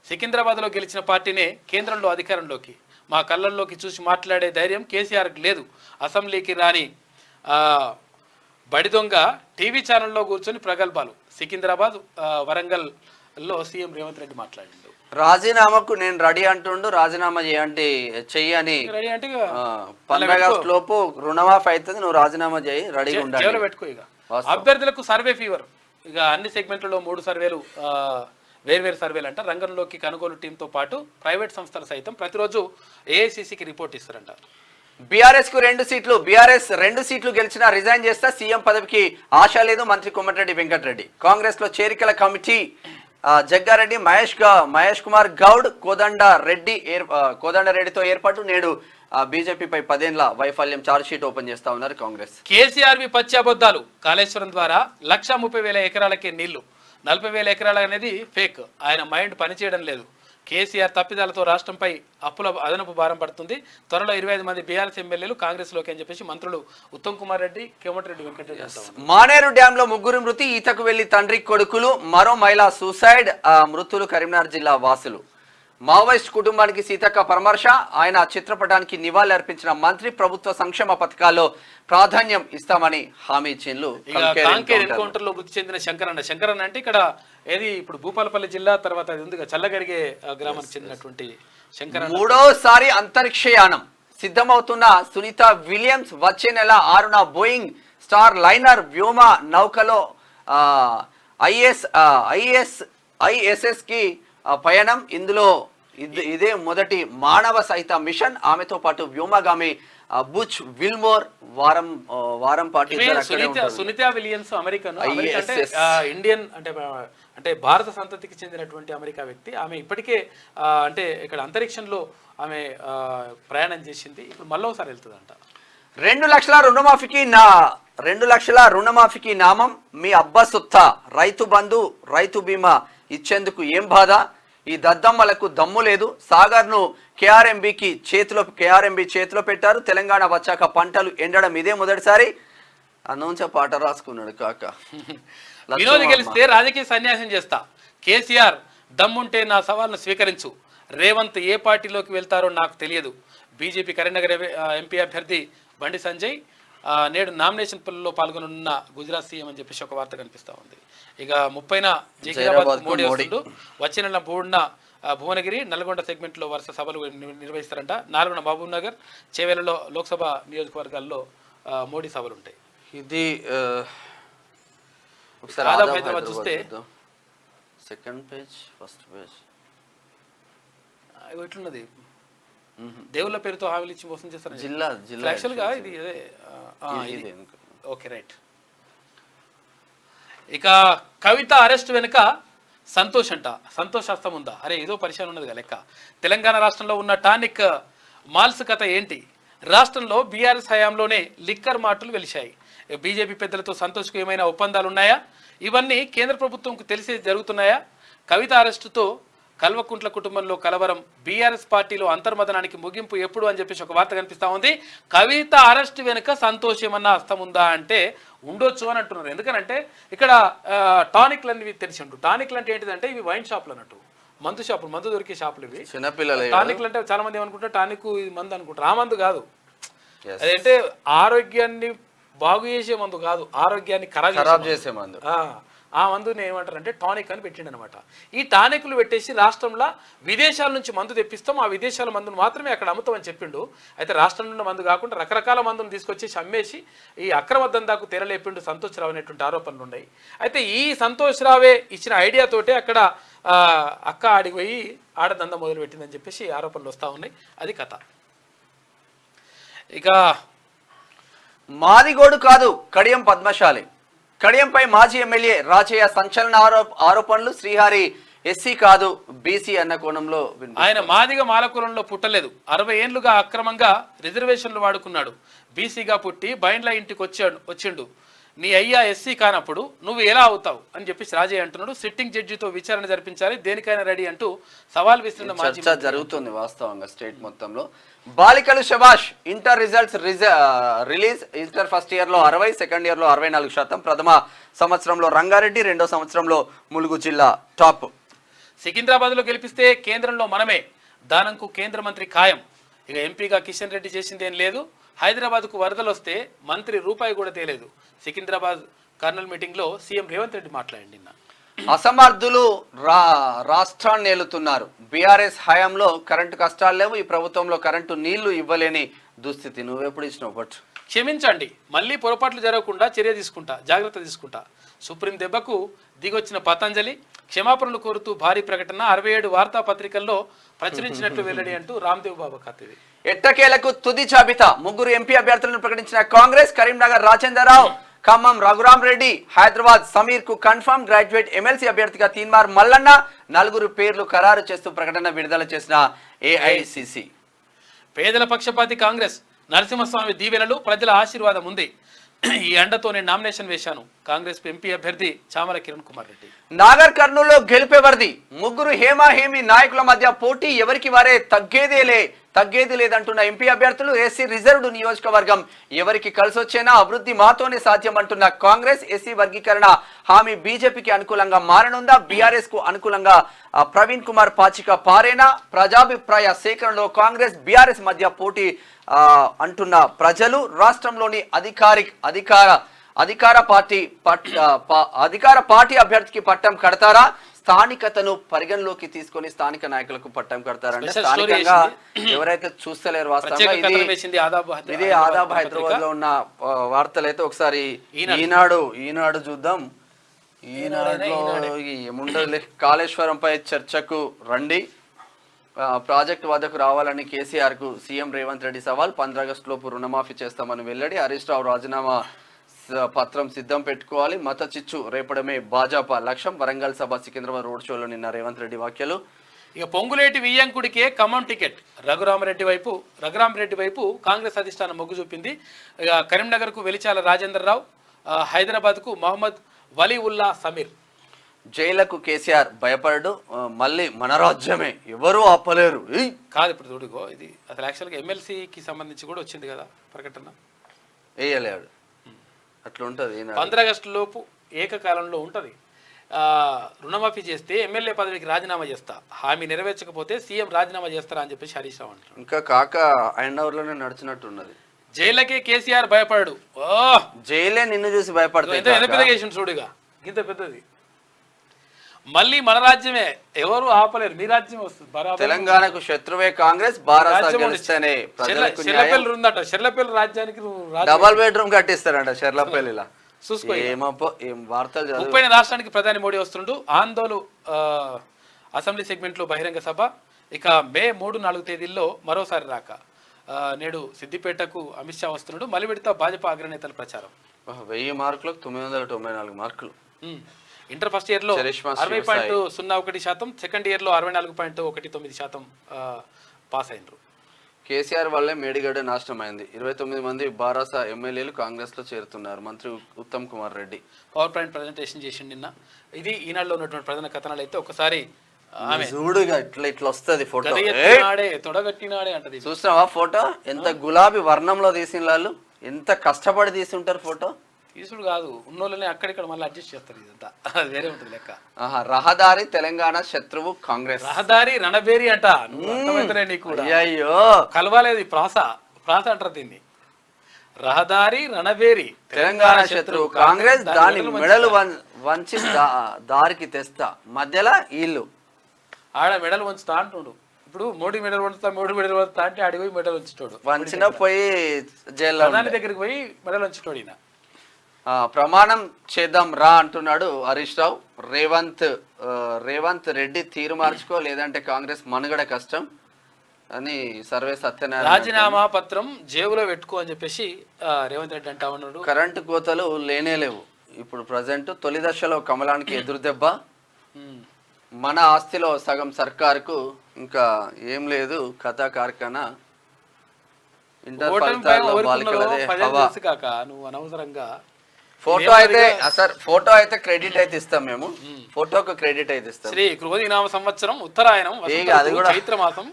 సికింద్రాబాద్లో గెలిచిన పార్టీనే కేంద్రంలో అధికారంలోకి. మా కళ్ళల్లోకి చూసి మాట్లాడే ధైర్యం కేసీఆర్కి లేదు. అసెంబ్లీకి రాని బడి దొంగ టీవీ ఛానల్లో కూర్చొని ప్రగల్భాలు. సికింద్రాబాద్, వరంగల్లో సీఎం రేవంత్ రెడ్డి మాట్లాడిండు. రాజీనామాకు నేను రెడీ అంటుండు. రాజీనామా చెయ్యి అని 15 ఆగస్టు లోపు రుణమాఫీ అవుతుంది, నువ్వు రాజీనామా చేయి, రెడీగా ఉండాలి. పెట్టుకో. ఇక అభ్యర్థులకు సర్వే ఫీవర్. ఇక అన్ని సెగ్మెంట్లలో 3 సర్వేలు, వేర్వేరు సర్వేలు అంట. రంగంలోకి కొనుగోలు టీంతో పాటు ప్రైవేట్ సంస్థలు సైతం ప్రతిరోజు ఏఐసిసికి రిపోర్ట్ ఇస్తారంట. బీఆర్ఎస్ కు 2 సీట్లు. బీఆర్ఎస్ 2 సీట్లు గెలిచినా రిజైన్ చేస్తా. సీఎం పదవికి ఆశ లేదు. మంత్రి కోమటిరెడ్డి వెంకటరెడ్డి. కాంగ్రెస్ లో చేరికల కమిటీ జగ్గారెడ్డి, మహేష్ కుమార్ గౌడ్, కోదండరెడ్డితో ఏర్పాటు. నేడు బీజేపీపై 10 ఏళ్ల వైఫల్యం ఛార్జ్షీట్ ఓపెన్ చేస్తా ఉన్నారు కాంగ్రెస్. కేసీఆర్వి పచ్చి అబద్ధాలు. కాళేశ్వరం ద్వారా 130,000 ఎకరాలకే నీళ్లు. 40,000 ఎకరాలు అనేది ఫేక్. ఆయన మైండ్ పనిచేయడం లేదు. కేసీఆర్ తప్పిదాలతో రాష్ట్రంపై అప్పుల అదనపు భారం పడుతుంది. త్వరలో 25 మంది బీఆర్ఎస్ ఎమ్మెల్యేలు కాంగ్రెస్లోకి అని చెప్పేసి మంత్రులు ఉత్తమ్ కుమార్ రెడ్డి, కోమటిరెడ్డి వెంకటరెడ్డి. మానేరు డ్యామ్ లో 3 మృతి. ఈతకు వెళ్లి తండ్రి కొడుకులు. మరో మహిళ సూసైడ్. మృతులు కరీంనగర్ జిల్లా వాసులు. మావోయిస్ట్ కుటుంబానికి సీతక్క పరామర్శ. ఆయన చిత్రపటానికి నివాళులు అర్పించిన మంత్రి. ప్రభుత్వ సంక్షేమ పథకాల్లో ప్రాధాన్యం ఇస్తామని హామీ ఇచ్చిండ్లు. ఎన్కౌంటర్ లో మృతి చెందిన శంకరన్న అంటే ఇక్కడ ఏది ఇప్పుడు భూపాలపల్లి జిల్లా తర్వాత అది ఉంది చల్లగరిగే గ్రామానికి చెందినటువంటి శంకరన్న. 3వసారి అంతరిక్షయానం సిద్ధమవుతున్న సునీత విలియమ్స్. వచ్చే నెల 6న బోయింగ్ స్టార్ లైనర్ వ్యోమ నౌకలో ISS కి పయనం. ఇందులో ఇదే మొదటి మానవ సహిత మిషన్. ఆమెతో పాటు వ్యోమగామి బుచ్ విల్మోర్ వారం పాటు. సునీత విలియమ్స్ అమెరికన్, ఇండియన్ అంటే భారత సంతతికి చెందినటువంటి అమెరికా వ్యక్తి. ఆమె ఇప్పటికే అంటే ఇక్కడ అంతరిక్షంలో ఆమె ప్రయాణం చేసింది. ఇప్పుడు మళ్ళీ ఒకసారి వెళ్తుందంట. 2 లక్షల రుణమాఫీకి నామం. మీ అబ్బా సొత్తా. రైతు బంధు, రైతు బీమా ఇచ్చేందుకు ఏం బాధ. ఈ దద్దమ్మలకు దమ్ము లేదు. సాగర్ను కేఆర్ఎంబి చేతిలో పెట్టారు. తెలంగాణ వచ్చాక పంటలు ఎండడం ఇదే మొదటిసారి. అందుంచే పాట రాసుకున్నాడు కాక. వినోద్ గెలిస్తే రాజకీయ సన్యాసం చేస్తా. కేసీఆర్ దమ్ముంటే నా సవాల్ను స్వీకరించు. రేవంత్ ఏ పార్టీలోకి వెళ్తారో నాకు తెలియదు. బీజేపీ కరీంనగర్ ఎంపీ అభ్యర్థి బండి సంజయ్ నేడు నామినేషన్ పనుల్లో పాల్గొనున్న గుజరాత్ సీఎం అని చెప్పేసి ఒక వార్త కనిపిస్తూ ఉంది. ఇక 30న జహీరాబాద్ మోడీ వస్తుండు. వచ్చే నెల 3న భువనగిరి, నల్గొండ సెగ్మెంట్లో వరుస సభలు నిర్వహిస్తారంట. 4న మహబూబ్ నగర్, చేవెళ్లలో లోక్సభ నియోజకవర్గాల్లో మోడీ సభలు ఉంటాయి. ఇది హైదరాబాద్ చూస్తే సెకండ్ పేజ్, ఫస్ట్ పేజ్ ఇట్లున్నది. దేవుళ్ళ పేరుతో హామీలు ఇచ్చి మోసం చేస్తారు. యాక్చువల్గా ఇది ఓకే రైట్. ఇక కవిత అరెస్ట్ వెనుక సంతోష్ అంట. సంతోష్ హస్తం ఉందా? అరే ఏదో పరిచయం ఉన్నది లెక్క. తెలంగాణ రాష్ట్రంలో ఉన్న టానిక్ మాల్స్ కథ ఏంటి? రాష్ట్రంలో బీఆర్ఎస్ హయాంలోనే లిక్కర్ మార్టులు వెలిశాయి. బీజేపీ పెద్దలతో సంతోష్కు ఏమైనా ఒప్పందాలు ఉన్నాయా? ఇవన్నీ కేంద్ర ప్రభుత్వంకు తెలిసి జరుగుతున్నాయా? కవిత అరెస్టుతో కల్వకుంట్ల కుటుంబంలో కలవరం, బీఆర్ఎస్ పార్టీలో అంతర్మదనానికి ముగింపు ఎప్పుడు అని చెప్పేసి ఒక వార్త కనిపిస్తూ ఉంది. కవిత అరెస్ట్ వెనుక సంతోష్ ఏమన్నా హస్తం ఉందా అంటే ఉండొచ్చు అని అంటున్నారు. ఎందుకనంటే ఇక్కడ టానిక్లు అనేవి తెలిసి ఉంటు. టానిక్లు అంటే ఏంటిదంటే ఇవి వైన్ షాపులు అన్నట్టు, మందు షాపులు, మందు దొరికే షాపులు ఇవి. చిన్నపిల్లలు టానిక్లు అంటే చాలా మంది ఏమనుకుంటారు టానిక్ ఇది మందు అనుకుంటారు. ఆ మందు కాదు, అదంటే ఆరోగ్యాన్ని బాగు చేసే మందు కాదు, ఆరోగ్యాన్ని ఖరాబ్ చేసే మందు. ఆ మందుని ఏమంటారంటే టానిక్ అని పెట్టిండు అనమాట. ఈ టానిక్లు పెట్టేసి రాష్ట్రంలో విదేశాల నుంచి మందు తెప్పిస్తాం, ఆ విదేశాల మందును మాత్రమే అక్కడ అమ్ముతామని చెప్పిండు. అయితే రాష్ట్రంలో ఉన్న మందు కాకుండా రకరకాల మందును తీసుకొచ్చి అమ్మేసి ఈ అక్రమ దందాకు తెరలేపిండు సంతోష్ రావు అనేటువంటి ఆరోపణలు ఉన్నాయి. అయితే ఈ సంతోష్ రావే ఇచ్చిన ఐడియాతోటే అక్కడ అక్క ఆడికి పోయి ఆడదంద మొదలు పెట్టిందని చెప్పేసి ఆరోపణలు వస్తూ ఉన్నాయి. అది కథ. ఇక మాదిగోడు కాదు కడియం పద్మశాలి. కడియంపై మాజీ ఎమ్మెల్యే రాజయ్య సంచలన ఆరోపణలు. శ్రీహరి ఎస్సీ కాదు బీసీ అన్న కోణంలో ఆయన మాదిగ మాలకులంలో పుట్టలేదు, 60 ఏళ్లుగా అక్రమంగా రిజర్వేషన్లు వాడుకున్నాడు. బీసీగా పుట్టి బైండ్ల ఇంటికి వచ్చిండు. నీ అయ్యా ఎస్సీ కానప్పుడు నువ్వు ఎలా అవుతావు అని చెప్పేసి రాజయ్య అంటున్నాడు. సిట్టింగ్ జడ్జితో విచారణ జరిపించాలి, దేనికైనా రెడీ అంటూ సవాల్ విసిరిన మాజీ జరుగుతుంది వాస్తవంగా స్టేట్ మొత్తంలో. బాలికలు శబాష్, inter results release. Inter first year లో 60, సెకండ్ ఇయర్ లో 64%. ప్రథమ సంవత్సరంలో రంగారెడ్డి, రెండో సంవత్సరంలో ములుగు జిల్లా టాప్. సికింద్రాబాద్ లో గెలిపిస్తే కేంద్రంలో మనమే, దానంకు కేంద్ర మంత్రి ఖాయం. ఇక ఎంపీగా కిషన్ రెడ్డి చేసింది ఏం లేదు. హైదరాబాద్కు వరదలు వస్తే మంత్రి రూపాయి కూడా తేలేదు. సికింద్రాబాద్ కర్నల్ మీటింగ్ లో సీఎం రేవంత్ రెడ్డి మాట్లాడండి. నిన్న అసమర్థులు రాష్ట్రాన్ని ఏలుతున్నారు. బీఆర్ఎస్ హయాంలో కరెంటు కష్టాలు లేవు, ఈ ప్రభుత్వంలో కరెంటు నీళ్లు ఇవ్వలేని దుస్థితి. నువ్వెప్పుడు ఇచ్చినావు? బట్ క్షమించండి, మళ్ళీ పొరపాట్లు జరగకుండా చర్య తీసుకుంటా, జాగ్రత్త తీసుకుంటా. సుప్రీం దెబ్బకు దిగొచ్చిన పతంజలి క్షమాపణలు కోరుతూ భారీ ప్రకటన. 67 వార్తాపత్రికల్లో ప్రచురించినట్లు వెల్లడి అంటూ రామ్దేవ్ బాబా ఖాతది. ఎట్టకేలకు తుది జాబితా. 3 ఎంపీ అభ్యర్థులను ప్రకటించిన కాంగ్రెస్. కరీంనగర్ రాజేందర్రావు, ఖమ్మం రఘురామ్ రెడ్డి, హైదరాబాద్ సమీర్ కు కన్ఫర్మ్. గ్రాడ్యుయేట్ ఎమ్మెల్సీ అభ్యర్థిగా తీన్మార్ మల్లన్న. 4 పేర్లు ఖరారు చేస్తూ ప్రకటన విడుదల చేసిన ఏఐసిసి. పేదల పక్షపాతి కాంగ్రెస్, నరసింహస్వామి దీవెనలు, ప్రజల ఆశీర్వాదం ఉంది. ఈ అండతోనే నామినేషన్ వేశాను. కాంగ్రెస్ ఎంపీ అభ్యర్థి చామల కిరణ్ కుమార్ రెడ్డి. నాగర్ కర్నూలులో గెలిపేవర్ది. 3 హేమీ నాయకుల మధ్య పోటీ, ఎవరికి వారే తగ్గేది లేదంటున్న ఎంపీ అభ్యర్థులు. ఎస్సీ రిజర్వ్డ్ నియోజకవర్గం ఎవరికి కలిసొచ్చేనా అభివృద్ధి మాతోనే సాధ్యం అంటున్న కాంగ్రెస్. ఎస్సీ వర్గీకరణ హామీ బీజేపీకి అనుకూలంగా మారనుందా? బీఆర్ఎస్ కు అనుకూలంగా ప్రవీణ్ కుమార్ పాచిక పారేనా? ప్రజాభిప్రాయ సేకరణలో కాంగ్రెస్ బీఆర్ఎస్ మధ్య పోటీ అంటున్న ప్రజలు. రాష్ట్రంలోని అధికార పార్టీ అభ్యర్థికి పట్టం కడతారా? స్థానికతను పరిగణలోకి తీసుకొని స్థానిక నాయకులకు పట్టం కడతారంటే స్థానికంగా ఎవరైతే చూస్తలేరు. వాస్తవంగా ఇది ఆదాబ్ హైదరాబాద్ లో ఉన్న వార్తలైతే ఒకసారి ఈనాడు చూద్దాం. ఈనాడులో ఏముండదులే. కాళేశ్వరంపై చర్చకు రండి. ప్రాజెక్టు వద్దకు రావాలని కేసీఆర్ కు సీఎం రేవంత్ రెడ్డి సవాల్. 15 ఆగస్టు లోపు రుణమాఫీ చేస్తామని వెల్లడి. హరీష్ రావు రాజీనామా పత్రం సిద్ధం పెట్టుకోవాలి. మత చిచ్చు రేపడమే భాజపా లక్ష్యం. వరంగల్ సభ, సికింద్రాబాద్ రోడ్ షోలో నిన్న రేవంత్ రెడ్డి వ్యాఖ్యలు. ఇక పొంగులేటి వియ్యంకుడికే ఖమ్మం టికెట్. రఘురామరెడ్డి వైపు కాంగ్రెస్ అధిష్టానం మొగ్గు చూపింది. ఇక కరీంనగర్ కు వెలిచాల రాజేందర్రావు, హైదరాబాద్ కు మహమ్మద్ వలీవుల్లా సమీర్. జైళ్లకు కేసీఆర్ భయపడడు, మళ్ళీ మన రాజ్యమే, ఎవరు ఆపలేరు. కాదు ఇప్పుడు చూడుగో, ఇది అసలు యాక్చువల్గా ఎమ్మెల్సీకి సంబంధించి కూడా వచ్చింది కదా ప్రకటన. వేయలేడు, అట్లా ఉంటుంది. 15 ఆగస్టు లోపు ఏకకాలంలో ఉంటుంది. రుణమాఫీ చేస్తే ఎమ్మెల్యే పదవికి రాజీనామా చేస్తా, హామీ నెరవేర్చకపోతే సీఎం రాజీనామా చేస్తారా అని చెప్పి హరీష్ రావు అంటారు. ఇంకా కాక అవర్లోనే నడిచినట్టున్నది. జైలకే కేసీఆర్ భయపడడు. జైలే నిన్ను చూసి భయపడతాడు. ఎంత పెద్ద చేసిన చూడుగా, ఇంత పెద్దది. మళ్ళీ మన రాజ్యమే, ఎవరు ఆపలేరు, మీ రాజ్యం వస్తుంది. తెలంగాణకు శత్రువే కాంగ్రెస్. షెర్లపల్లి రాజ్యానికి డబల్ బెడ్రూమ్ కట్టిస్తారంట షెర్లపల్లిలా. వార్తలు 30వ రాష్ట్రానికి ప్రధాని మోడీ వస్తుండు. ఆందోళన అసెంబ్లీ సెగ్మెంట్ లో బహిరంగ సభ. ఇక మే 3, 4 తేదీల్లో మరోసారి రాక. నేడు సిద్దిపేటకు అమిత్ షా వస్తున్నాడు. మళ్ళీ విడత భాజపా అగ్రనేతల ప్రచారం. 1000 మార్కులకు 994 మార్కులు. ఇంటర్ ఫస్ట్ ఇయర్ లో 60.01%, సెకండ్ ఇయర్ లో 64.19% పాస్ అయినరు. కేసీఆర్ వల్లే మేడిగడ్డ నాశనం అయింది. 29 మంది బారాస ఎమ్మెల్యేలు కాంగ్రెస్ లో చేరుతున్నారు. మంత్రి Uttam Kumar Reddy power point presentation చేసిండు నిన్న. ఇది ఈనాడులో ఉన్నటువంటి ప్రధాన కథనాలు అయితే ఒకసారి ఆమె చూడుగా ఇట్లా వస్తుంది ఫోటో. తొడగట్టినాడే అంటది. చూసినావా ఫోటో? ఎంత గులాబీ వర్ణంలో తీసిన వాళ్ళు, ఎంత కష్టపడి తీసి ఉంటారు ఫోటో. తీసుడు కాదు, ఉన్నోళ్ళని అక్కడిక్కడ మళ్ళీ అడ్జస్ట్ చేస్తారు. ఇదంతా అది వేరే ఉంటుంది లెక్క. రహదారి తెలంగాణ శత్రువు కాంగ్రెస్. రహదారి రణబేరి అంట. నువ్వు అర్థమైతేనే నీకు కూడా. అయ్యో కలవాలేదు ప్రాస అంటారు దీన్ని. రహదారి రణబేరి తెలంగాణ శత్రువు కాంగ్రెస్, దాని మెడలు వంచి దారికి తెస్తా, మధ్యలో వీళ్ళు ఆడ మెడలు వంచుతా అంటుండు. ఇప్పుడు మోడీ మెడల్ వంచుతా అంటే ఆడికి పోయి మెడల్ వంచుతాడు. వంచిన పోయి జైల్లో దాని దగ్గరికి పోయి మెడల్ వంచుతాడు. ఈయన ప్రమాణం చేద్దాం రా అంటున్నాడు హరీష్ రావు. రేవంత్ రెడ్డి తీరు మార్చుకో, లేదంటే కాంగ్రెస్ మనుగడ కష్టం అని సర్వే సత్యనారాయణ. రాజీనామా పత్రం జేబులో పెట్టుకో అని చెప్పేసి రేవంత్ రెడ్డి అంటా ఉన్నాడు. కరెంటు కోతలు లేనేలేవు ఇప్పుడు ప్రజెంట్. తొలి దశలో కమలానికి ఎదురు దెబ్బ. మన ఆస్తిలో సగం సర్కారుకు, ఇంకా ఏం లేదు కథా కార్ఖానా. ఇంటర్ ఫలితాల్లో బాలికలదే హవా. నువ్వు అనవసరంగా ఫోటో అయితే సార్, ఫోటో అయితే క్రెడిట్ అయితే ఇస్తాం మేము. ఫోటోకు క్రెడిట్ అయితే ఇస్తాం. శ్రీ క్రోధినామ సంవత్సరం ఉత్తరాయణం అది కూడా చైత్రమాసం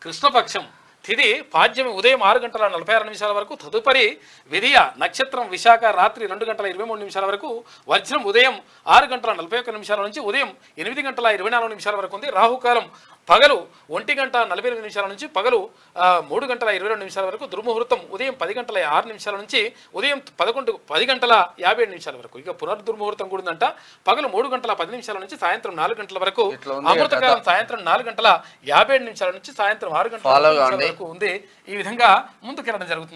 కృష్ణపక్షం తిథి పాడ్యమి ఉదయం 6:46 వరకు. తదుపరి విధియ నక్షత్రం విశాఖ రాత్రి 2:23 వరకు. వజ్రం ఉదయం 6:41 నుంచి ఉదయం 8:24 వరకు ఉంది. రాహుకాలం పగలు 1:48 నుంచి పగలు 3:22 వరకు. దుర్ముహూర్తం ఉదయం 10:06 నుంచి ఉదయం 10:50 వరకు. ఇక పునర్దుర్ముహూర్తం కూడా ఉందంట. పగలు 3:10 నుంచి సాయంత్రం 4 గంటల వరకు. అమృతకాలం సాయంత్రం 4:57 నుంచి సాయంత్రం 6 గంటల వరకు ఉంది. ఈ విధంగా ముందుకెళ్ళడం జరుగుతుంది.